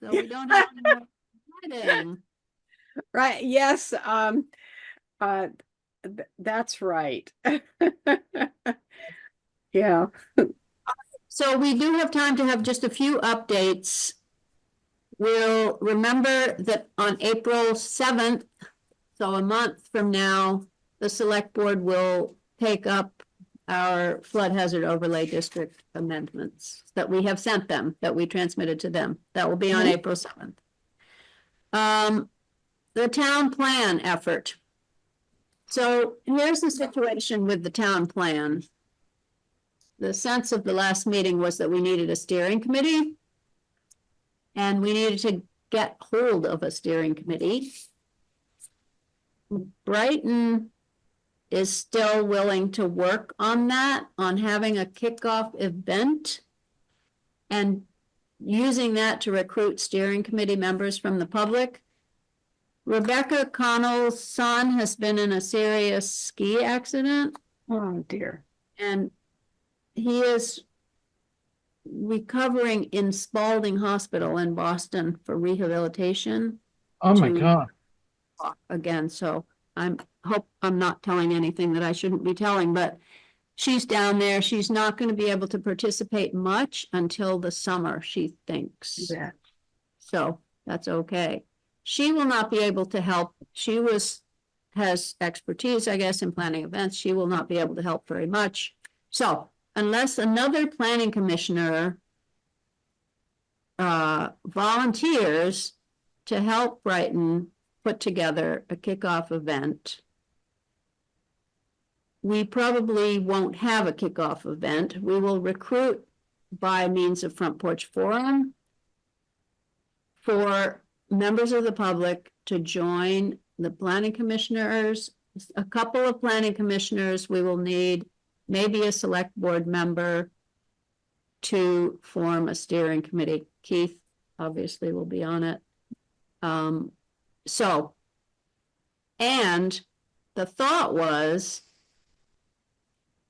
So we don't have any more flooding. Right, yes, that's right. Yeah, So we do have time to have just a few updates. We'll remember that on April 7th, so a month from now, the select board will take up our flood hazard overlay district amendments that we have sent them, that we transmitted to them. That will be on April 7th. The town plan effort. So here's the situation with the town plan. The sense of the last meeting was that we needed a steering committee. And we needed to get hold of a steering committee. Brighton is still willing to work on that, on having a kickoff event. And using that to recruit steering committee members from the public. Rebecca Connell's son has been in a serious ski accident. oh dear. And he is recovering in Spalding Hospital in Boston for rehabilitation Oh my To- God. again. So hope I'm not telling anything that I shouldn't be telling, but she's down there. She's not going to be able to participate much until the summer, she thinks. Yeah. So that's okay. She will not be able to help. She has expertise, I guess, in planning events. She will not be able to help very much. So unless another planning commissioner volunteers to help Brighton put together a kickoff event, we probably won't have a kickoff event. We will recruit by means of Front Porch Forum for members of the public to join the planning commissioners, a couple of planning commissioners, we will need maybe a select board member to form a steering committee. Keith obviously will be on it. So, and the thought was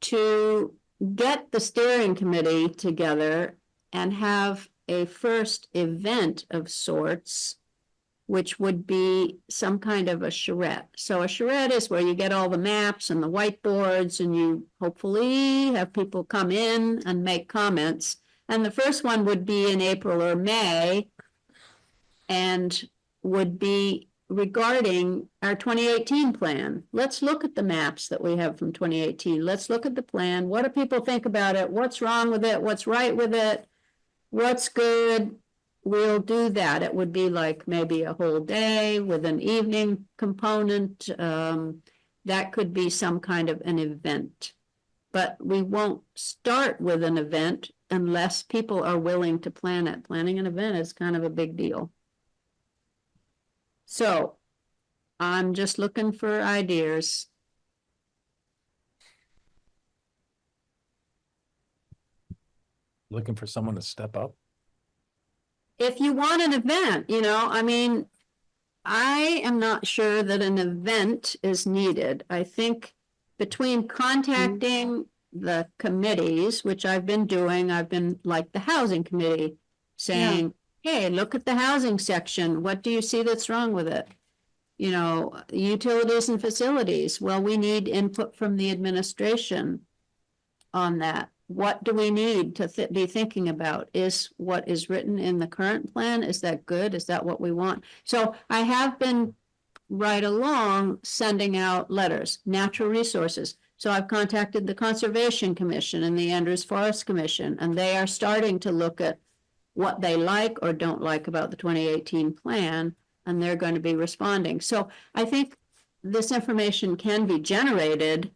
to get the steering committee together and have a first event of sorts, which would be some kind of a charrette. So a charrette is where you get all the maps and the whiteboards, and you hopefully have people come in and make comments. And the first one would be in April or May, and would be regarding our 2018 plan. Let's look at the maps that we have from 2018. Let's look at the plan. What do people think about it? What's wrong with it? What's right with it? What's good? We'll do that. It would be like maybe a whole day with an evening component. That could be some kind of an event. But we won't start with an event unless people are willing to plan it. Planning an event is kind of a big deal. So I'm just looking for ideas. Looking for someone to step up. If you want an event, I mean, I am not sure that an event is needed. I think between contacting the committees, which I've been doing, I've been like the housing committee saying, hey, look at the housing section. What do you see that's wrong with it? Utilities and facilities. Well, we need input from the administration on that. What do we need to be thinking about? Is what is written in the current plan, is that good? Is that what we want? So I have been right along sending out letters, natural resources. So I've contacted the Conservation Commission and the Andrews Forest Commission, and they are starting to look at what they like or don't like about the 2018 plan, and they're going to be responding. So I think this information can be generated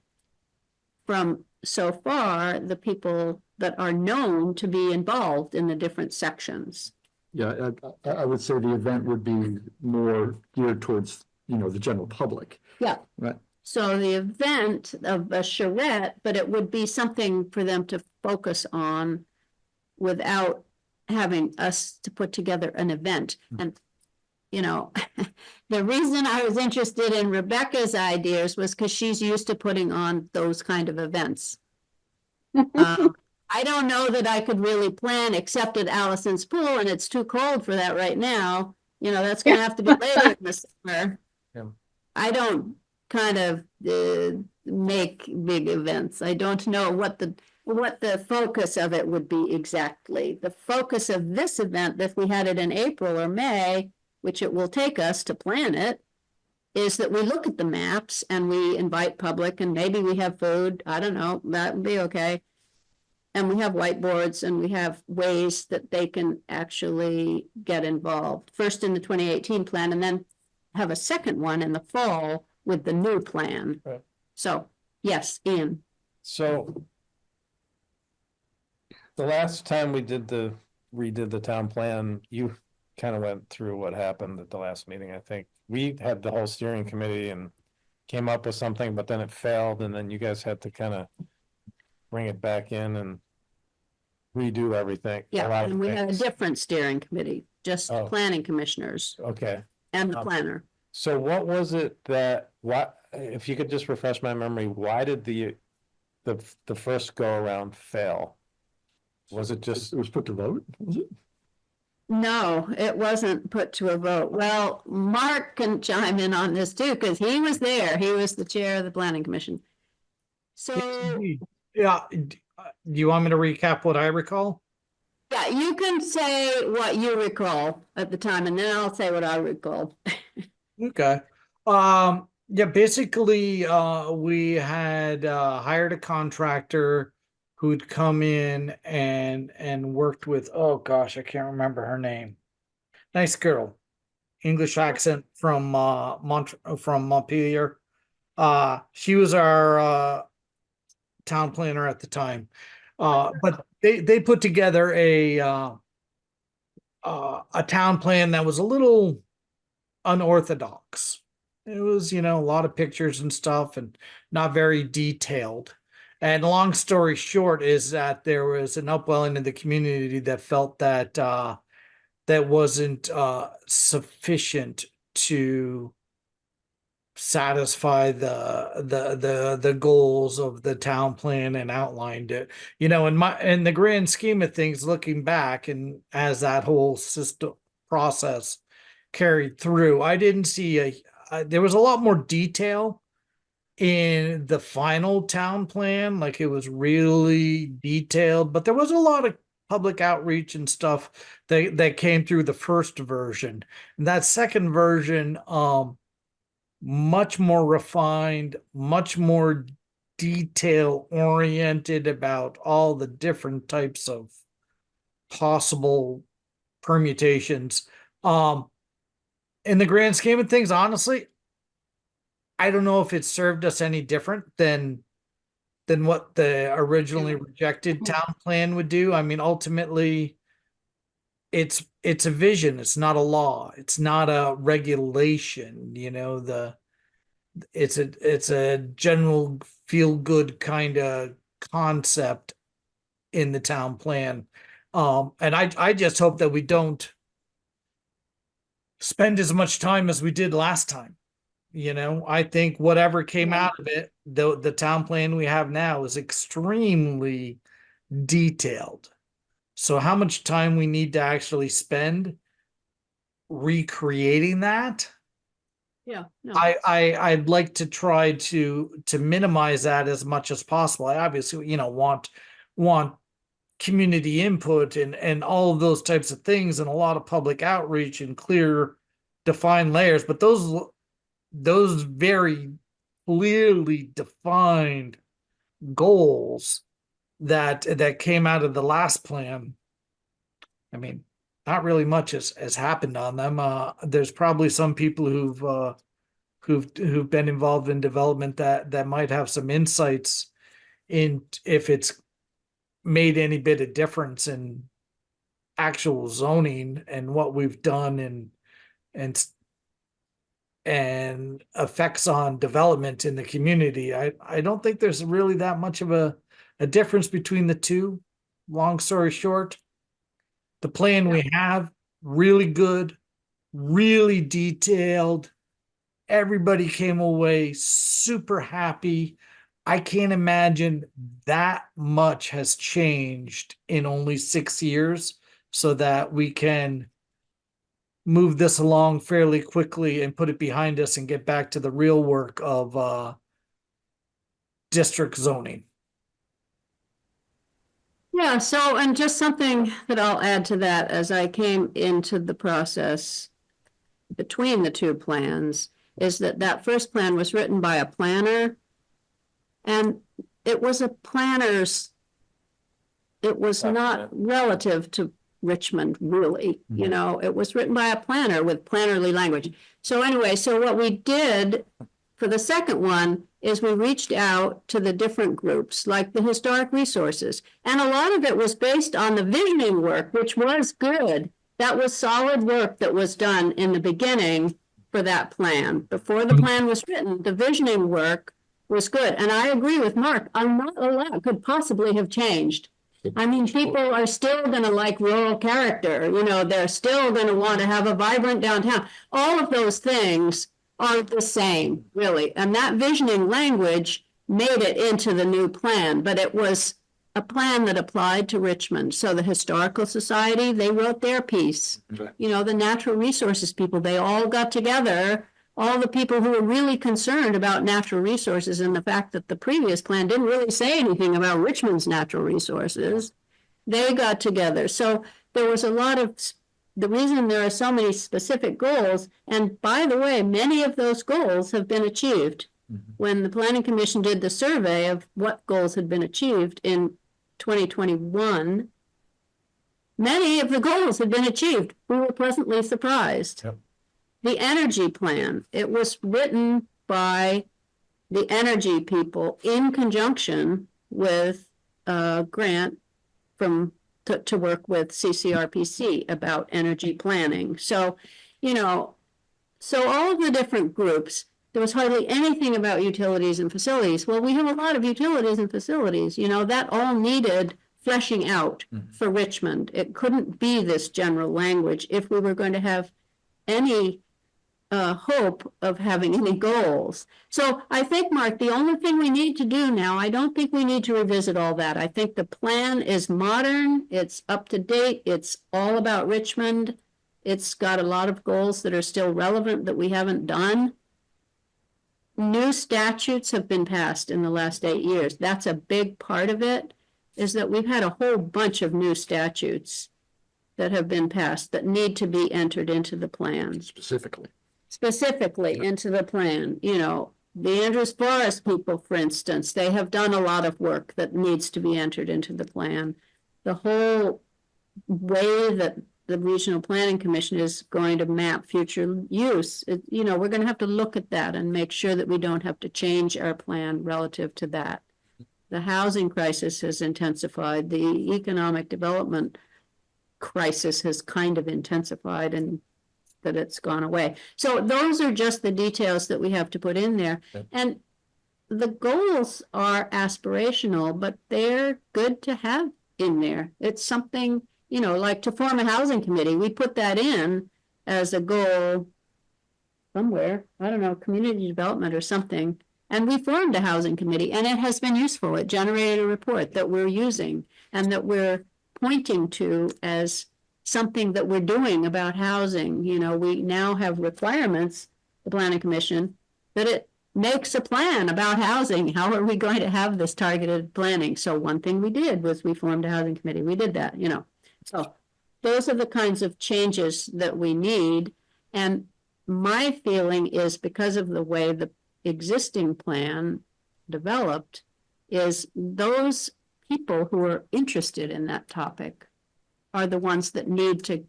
from, so far, the people that are known to be involved in the different sections. Yeah, I would say the event would be more geared towards, the general public. Yeah. Right. So the event of a charrette, but it would be something for them to focus on without having us to put together an event. And, the reason I was interested in Rebecca's ideas was because she's used to putting on those kind of events. I don't know that I could really plan except at Allison's pool, and it's too cold for that right now. That's going to have to be later in the summer. Yeah. I don't kind of make big events. I don't know what the focus of it would be exactly. The focus of this event, if we had it in April or May, which it will take us to plan it, is that we look at the maps and we invite public, and maybe we have food. I don't know, that would be okay. And we have whiteboards, and we have ways that they can actually get involved. First in the 2018 plan, and then have a second one in the fall with the new plan. Right. So, yes, Ian. So the last time we redid the town plan, you kind of went through what happened at the last meeting. I think we had the whole steering committee and came up with something, but then it failed, and then you guys had to kind of bring it back in and redo everything. Yeah, and we had a different steering committee, just Oh. planning commissioners Okay. and the planner. So what was it if you could just refresh my memory, why did the first go around fail? Was it just? It was put to vote, was it? No, it wasn't put to a vote. Well, Mark can chime in on this too, because he was there. He was the chair of the planning commission. So, Yeah, do you want me to recap what I recall? yeah, you can say what you recall at the time, and then I'll say what I recall. Okay. Yeah, basically, we had hired a contractor who'd come in and worked with, oh gosh, I can't remember her name. Nice girl, English accent from Montpelier. She was our town planner at the time. But they put together a town plan that was a little unorthodox. It was, a lot of pictures and stuff and not very detailed. And long story short is that there was an upwelling in the community that felt that that wasn't sufficient to satisfy the goals of the town plan and outlined it. In the grand scheme of things, looking back and as that whole system process carried through, I didn't see there was a lot more detail in the final town plan. Like, it was really detailed, but there was a lot of public outreach and stuff that came through the first version. And that second version, much more refined, much more detail oriented about all the different types of possible permutations. In the grand scheme of things, honestly, I don't know if it served us any different than what the originally rejected town plan would do. I mean, ultimately, it's a vision. It's not a law. It's not a regulation. It's a general feel good kind of concept in the town plan. And I just hope that we don't spend as much time as we did last time. I think whatever came out of it, the town plan we have now is extremely detailed. So how much time we need to actually spend recreating that? Yeah, no. I'd like to try to minimize that as much as possible. I obviously, want community input and all of those types of things and a lot of public outreach and clear defined layers, but those very clearly defined goals that came out of the last plan, I mean, not really much has happened on them. There's probably some people who've been involved in development that might have some insights in if it's made any bit of difference in actual zoning and what we've done and effects on development in the community. I don't think there's really that much of a difference between the two. Long story short, the plan we have, really good, really detailed. Everybody came away super happy. I can't imagine that much has changed in only 6 years so that we can move this along fairly quickly and put it behind us and get back to the real work of district zoning. Yeah, so, and just something that I'll add to that as I came into the process between the two plans is that first plan was written by a planner, and it was a planner's, it was not relative to Richmond, really. It was written by a planner with plannerly language. So anyway, so what we did for the second one is we reached out to the different groups, like the historic resources. And a lot of it was based on the visioning work, which was good. That was solid work that was done in the beginning for that plan. Before the plan was written, the visioning work was good. And I agree with Mark, not a lot could possibly have changed. I mean, people are still going to like rural character. They're still going to want to have a vibrant downtown. All of those things aren't the same, really. And that visioning language made it into the new plan, but it was a plan that applied to Richmond. So the Historical Society, they wrote their piece. Okay. The natural resources people, they all got together. All the people who were really concerned about natural resources and the fact that the previous plan didn't really say anything about Richmond's natural resources, they got together. So there was a lot of, the reason there are so many specific goals, and by the way, many of those goals have been achieved. When the Planning Commission did the survey of what goals had been achieved in 2021, many of the goals had been achieved. We were pleasantly surprised. Yep. The energy plan, it was written by the energy people in conjunction with a grant to work with CCRPC about energy planning. So, so all of the different groups, there was hardly anything about utilities and facilities. Well, we have a lot of utilities and facilities, you know, that all needed fleshing out for Richmond. It couldn't be this general language if we were going to have any hope of having any goals. So I think, Mark, the only thing we need to do now, I don't think we need to revisit all that. I think the plan is modern, it's up to date, it's all about Richmond. It's got a lot of goals that are still relevant that we haven't done. New statutes have been passed in the last 8 years. That's a big part of it, is that we've had a whole bunch of new statutes that have been passed that need to be entered into the plan. Specifically into the plan. You know, the Andrews Forest people, for instance, they have done a lot of work that needs to be entered into the plan. The whole way that the Regional Planning Commission is going to map future use, you know, we're going to have to look at that and make sure that we don't have to change our plan relative to that. The housing crisis has intensified. The economic development crisis has kind of intensified, and that it's gone away. So those are just the details that we have to put in there. Okay. And the goals are aspirational, but they're good to have in there. It's something, you know, like to form a housing committee. We put that in as a goal somewhere, I don't know, community development or something. And we formed a housing committee, and it has been useful. It generated a report that we're using and that we're pointing to as something that we're doing about housing. You know, we now have requirements, the Planning Commission, that it makes a plan about housing. How are we going to have this targeted planning? So one thing we did was we formed a housing committee. We did that, you know. So those are the kinds of changes that we need. And my feeling is, because of the way the existing plan developed, is those people who are interested in that topic are the ones that need to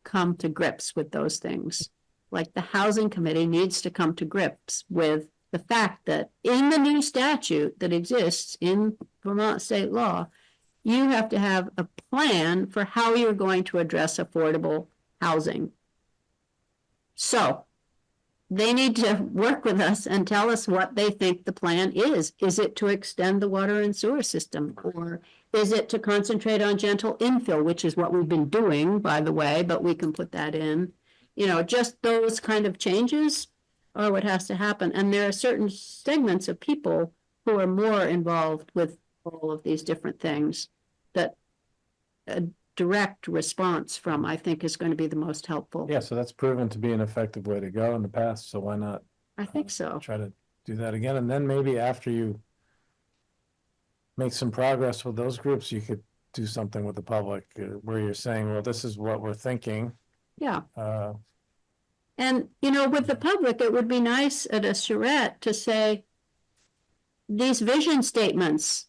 come to grips with those things. Like the housing committee needs to come to grips with the fact that in the new statute that exists in Vermont state law, you have to have a plan for how you're going to address affordable housing. So they need to work with us and tell us what they think the plan is. Is it to extend the water and sewer system? Or is it to concentrate on gentle infill, which is what we've been doing, by the way, but we can put that in. You know, just those kind of changes are what has to happen. And there are certain segments of people who are more involved with all of these different things that a direct response from, I think, is going to be the most helpful. Yeah, so that's proven to be an effective way to go in the past, so why not I think so. try to do that again? And then maybe after you make some progress with those groups, you could do something with the public where you're saying, well, this is what we're thinking. Yeah. And, you know, with the public, it would be nice at a charrette to say, these vision statements,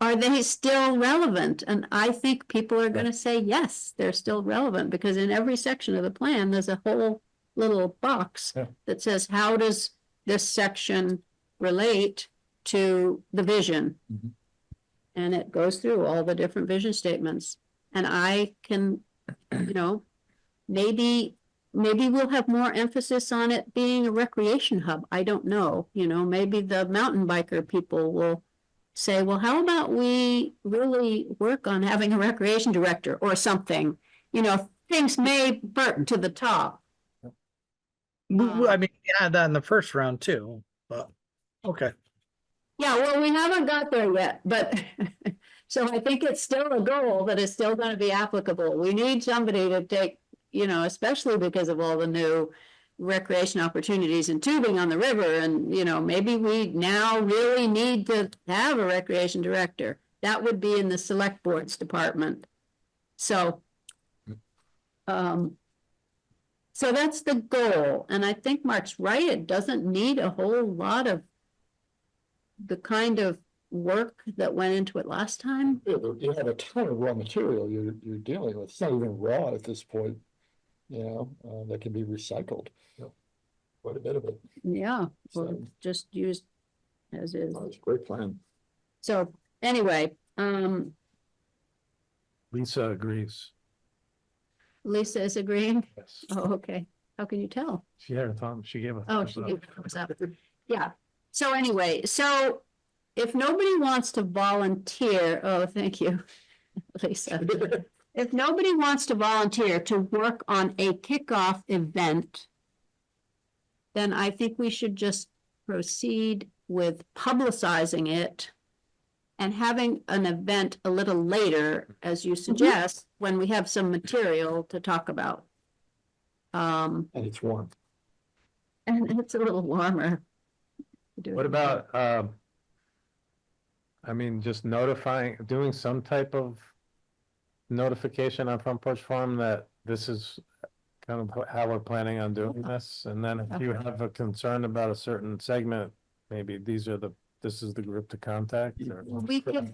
are they still relevant? And I think people are going to say, yes, they're still relevant, because in every section of the plan, there's a whole little box that says, how does this section relate to the vision? Mhm. And it goes through all the different vision statements. And I can, you know, maybe we'll have more emphasis on it being a recreation hub. I don't know, you know, maybe the mountain biker people will say, well, how about we really work on having a recreation director or something? You know, things may burn to the top. I mean, we had that in the first round too, but okay. Yeah, well, we haven't got there yet, but so I think it's still a goal that is still going to be applicable. We need somebody to take, you know, especially because of all the new recreation opportunities and tubing on the river. And, you know, maybe we now really need to have a recreation director. That would be in the select boards department. So, so that's the goal. And I think Mark's right. It doesn't need a whole lot of the kind of work that went into it last time. Yeah, but you have a ton of raw material you're dealing with. It's not even raw at this point, you know, that can be recycled. Quite a bit of it. Yeah, or So- just used as is. Oh, it's a great plan. So anyway, Lisa agrees. Lisa is agreeing. Yes. Oh, okay. How can you tell? She had a thumb, she gave a. Oh, she gave a thumbs up. Yeah. So anyway, so if nobody wants to volunteer, oh, thank you, Lisa. If nobody wants to volunteer to work on a kickoff event, then I think we should just proceed with publicizing it and having an event a little later, as you suggest, when we have some material to talk about. And it's warm. And it's a little warmer. What about, I mean, just notifying, doing some type of notification on Front Porch Forum that this is kind of how we're planning on doing this, and then if you have a concern about a certain segment, maybe this is the group to contact, or. We could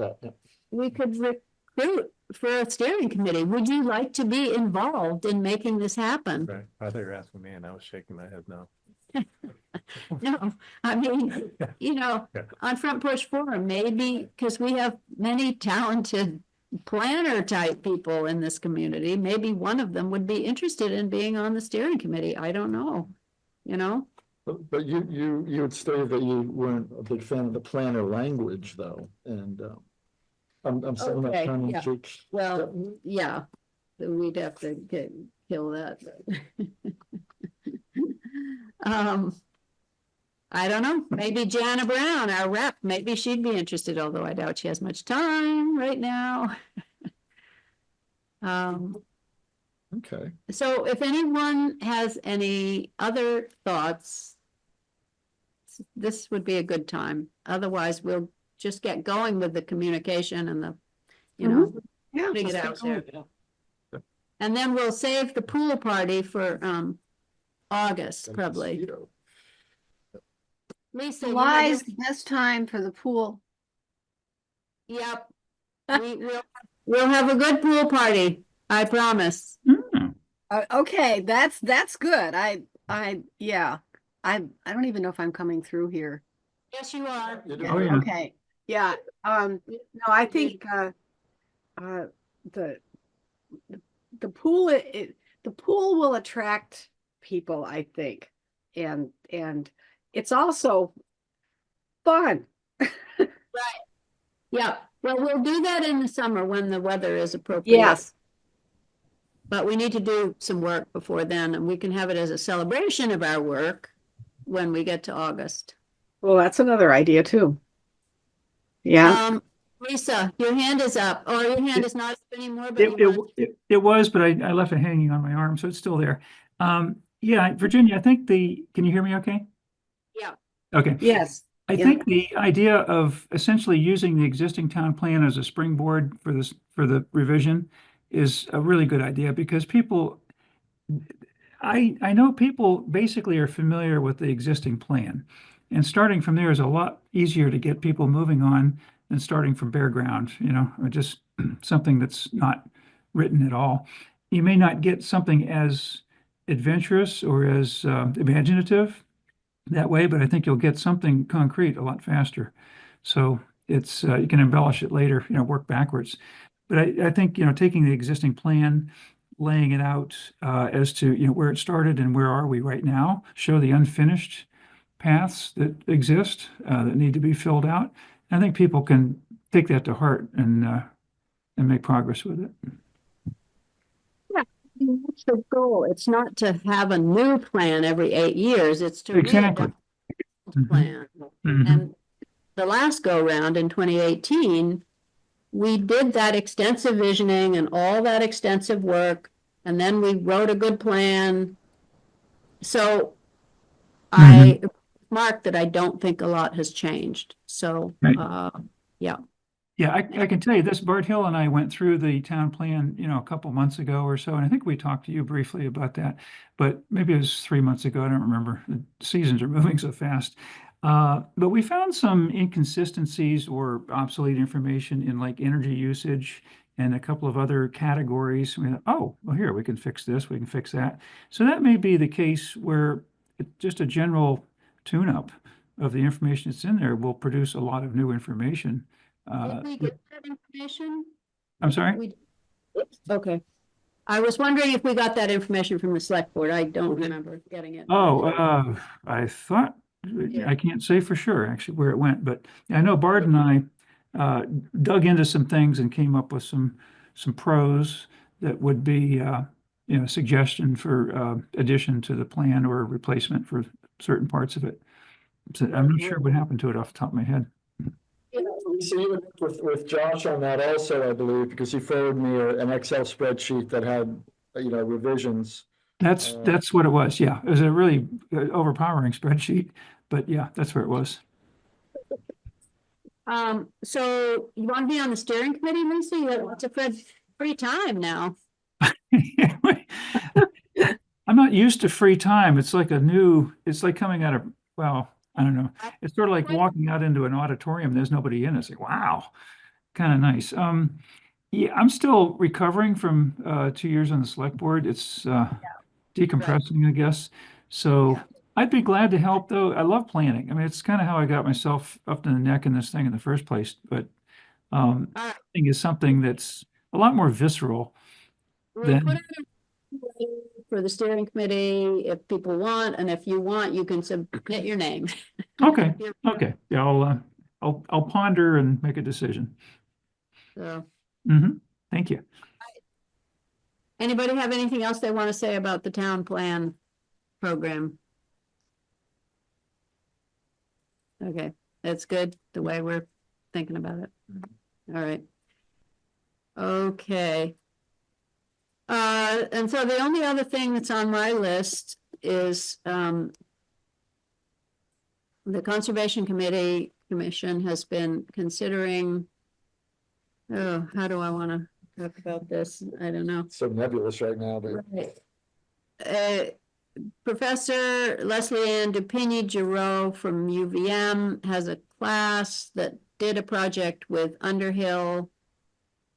recruit for a steering committee. Would you like to be involved in making this happen? Right, I thought you were asking me, and I was shaking my head no. No, I mean, you know, Yeah. on Front Porch Forum, maybe, because we have many talented planner type people in this community, maybe one of them would be interested in being on the steering committee. I don't know, you know? But you had stated that you weren't a big fan of the planner language, though, and I'm saying that Okay, tongue in yeah. cheek. Well, yeah, we'd have to kill that. I don't know, maybe Jana Brown, our rep, maybe she'd be interested, although I doubt she has much time right now. Okay. So if anyone has any other thoughts, this would be a good time. Otherwise, we'll just get going with the communication and the, you know, Yeah. putting it let's out get there. going. And then we'll save the pool party for August, probably. Mosquito. Lisa, July is the best time for the pool. Yep. We'll have a good pool party, I promise. Okay, that's good. Yeah. I don't even know if I'm coming through here. Yes, you are. Oh, yeah. Okay. Yeah. No, I think the pool the pool will attract people, I think. And it's also fun. Yeah, well, we'll do that in the summer when the weather is appropriate. Yes. But we need to do some work before then, and we can have it as a celebration of our work when we get to August. Well, that's another idea too. Yeah. Lisa, your hand is up, or your hand is not up anymore, but you want. It was, but I left it hanging on my arm, so it's still there. Yeah, Virginia, I think can you hear me okay? Yeah. Okay. Yes. I Yeah. think the idea of essentially using the existing town plan as a springboard for the revision is a really good idea, because I know people basically are familiar with the existing plan, and starting from there is a lot easier to get people moving on than starting from bare ground, or just something that's not written at all. You may not get something as adventurous or as imaginative that way, but I think you'll get something concrete a lot faster. So it's you can embellish it later, work backwards. But I think taking the existing plan, laying it out as to where it started and where are we right now, show the unfinished paths that exist that need to be filled out. I think people can take that to heart and make progress with it. That's the goal. It's not to have a new plan every 8 years. It's to Exactly. readopt the plan. Mhm. And the last go round in 2018, we did that extensive visioning and all that extensive work, and then we wrote a good plan. So I marked that I don't think a lot has changed. So, Right. yeah. Yeah, I can tell you this, Bart Hill and I went through the town plan, a couple months ago or so, and I think we talked to you briefly about that, but maybe it was 3 months ago. I don't remember. The seasons are moving so fast. But we found some inconsistencies or obsolete information in like energy usage and a couple of other categories. We thought, oh, well, here, we can fix this, we can fix that. So that may be the case where just a general tune-up of the information that's in there will produce a lot of new information. Did we get that information? I'm sorry? Okay. I was wondering if we got that information from the select board. I don't remember getting it. Oh, I thought, Yeah. I can't say for sure actually where it went, but I know Bart and I dug into some things and came up with some pros that would be, you know, suggestion for addition to the plan or replacement for certain parts of it. So I'm not sure what happened to it off the top of my head. So you worked with Josh on that also, I believe, because he forwarded me an Excel spreadsheet that had, revisions. That's what it was. Yeah, it was a really overpowering spreadsheet, but yeah, that's where it was. So you want to be on the steering committee, Lisa? You have lots of free time now. I'm not used to free time. It's like it's like coming out of, well, I don't know. It's sort of like walking out into an auditorium. There's nobody in it. It's like, wow, kind of nice. Yeah, I'm still recovering from 2 years on the select board. It's decompressing, I guess. So I'd be glad to help though. I love planning. I mean, it's kind of how I got myself up to the neck in this thing in the first place. But planning is something that's a lot more visceral We'll than put it for the steering committee if people want, and if you want, you can submit your name. okay. Okay. Yeah, I'll ponder and make a decision. So, Thank you. anybody have anything else they want to say about the town plan program? Okay, that's good, the way we're thinking about it. All right. Okay. And so the only other thing that's on my list is, the Conservation Commission has been considering, oh, how do I want to talk about this? I don't know. So nebulous right now, but Right. Professor Leslie Ann Dupigny-Giroux from UVM has a class that did a project with Underhill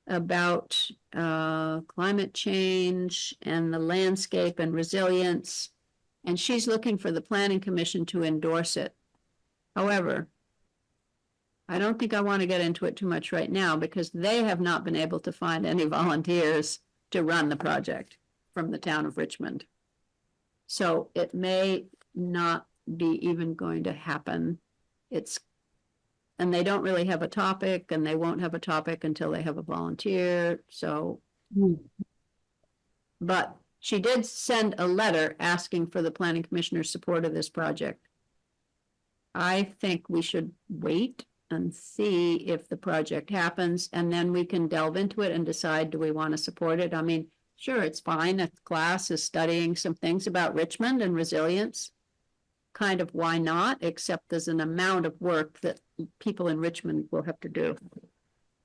about climate change and the landscape and resilience, and she's looking for the Planning Commission to endorse it. However, I don't think I want to get into it too much right now because they have not been able to find any volunteers to run the project from the town of Richmond. So it may not be even going to happen. And they don't really have a topic, and they won't have a topic until they have a volunteer, so. But she did send a letter asking for the planning commissioner's support of this project. I think we should wait and see if the project happens, and then we can delve into it and decide, do we want to support it? I mean, sure, it's fine if the class is studying some things about Richmond and resilience. Kind of why not, except there's an amount of work that people in Richmond will have to do.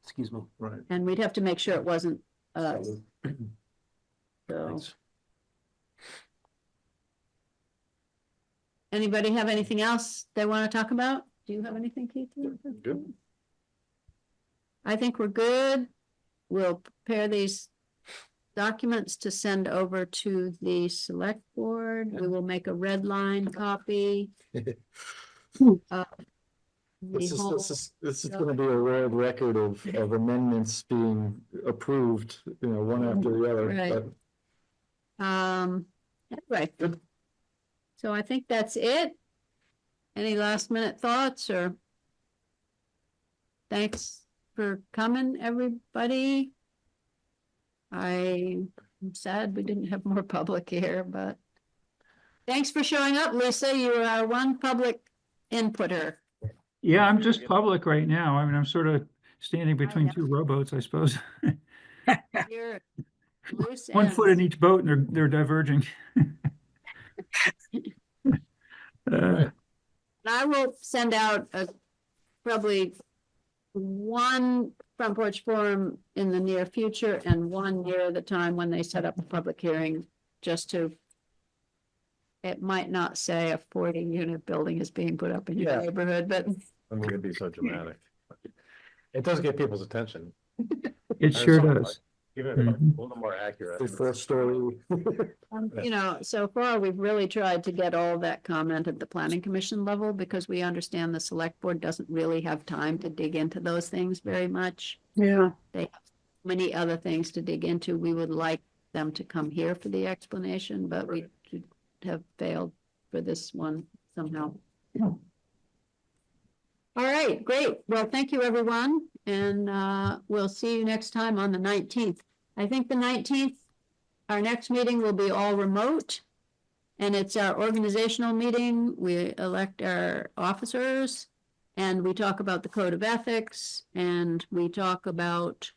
excuse me, right. And we'd have to make sure it wasn't us. So, Thanks. anybody have anything else they want to talk about? Do you have anything, Keith? Good. I think we're good. We'll prepare these documents to send over to the select board. We will make a red line copy. This is going to be a world record of amendments being approved, one after the other. Right. Anyway. So I think that's it. Any last minute thoughts or? Thanks for coming, everybody. I'm sad we didn't have more public here, but thanks for showing up, Lisa. You are one public inputter. Yeah, I'm just public right now. I mean, I'm sort of standing between two rowboats, I suppose. You're loose 1 foot in ends. each boat, and they're diverging. I will send out probably one front porch forum in the near future and one near the time when they set up a public hearing, just to, it might not say a 40-unit building is being put up in your neighborhood, but I mean, it'd be so dramatic. It does get people's attention. It sure does. Even if it's a little more accurate. The first story. so far we've really tried to get all that comment at the planning commission level, because we understand the select board doesn't really have time to dig into those things very much. Yeah. They have many other things to dig into. We would like them to come here for the explanation, but we should have failed for this one somehow. All right, great. Well, thank you, everyone, and we'll see you next time on the 19th. I think the 19th, our next meeting will be all remote, and it's our organizational meeting. We elect our officers, and we talk about the code of ethics, and we talk about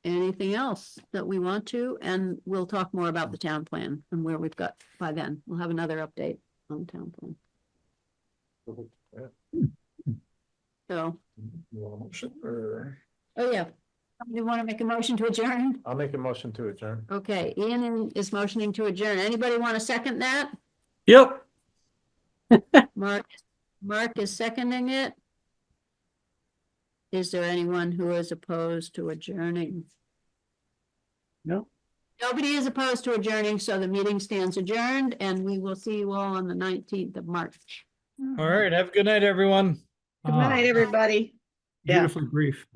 anything else that we want to, and we'll talk more about the town plan and where we've got by then. We'll have another update on the town plan. So, oh yeah, you want to make a motion to adjourn? I'll make a motion to adjourn. Okay, Ian is motioning to adjourn. Anybody want to second that? Yep. Mark is seconding it. Is there anyone who is opposed to adjourning? No. Nobody is opposed to adjourning, so the meeting stands adjourned, and we will see you all on the 19th of March. All right. Have a good night, everyone. Good night, everybody. Yeah. Beautifully brief.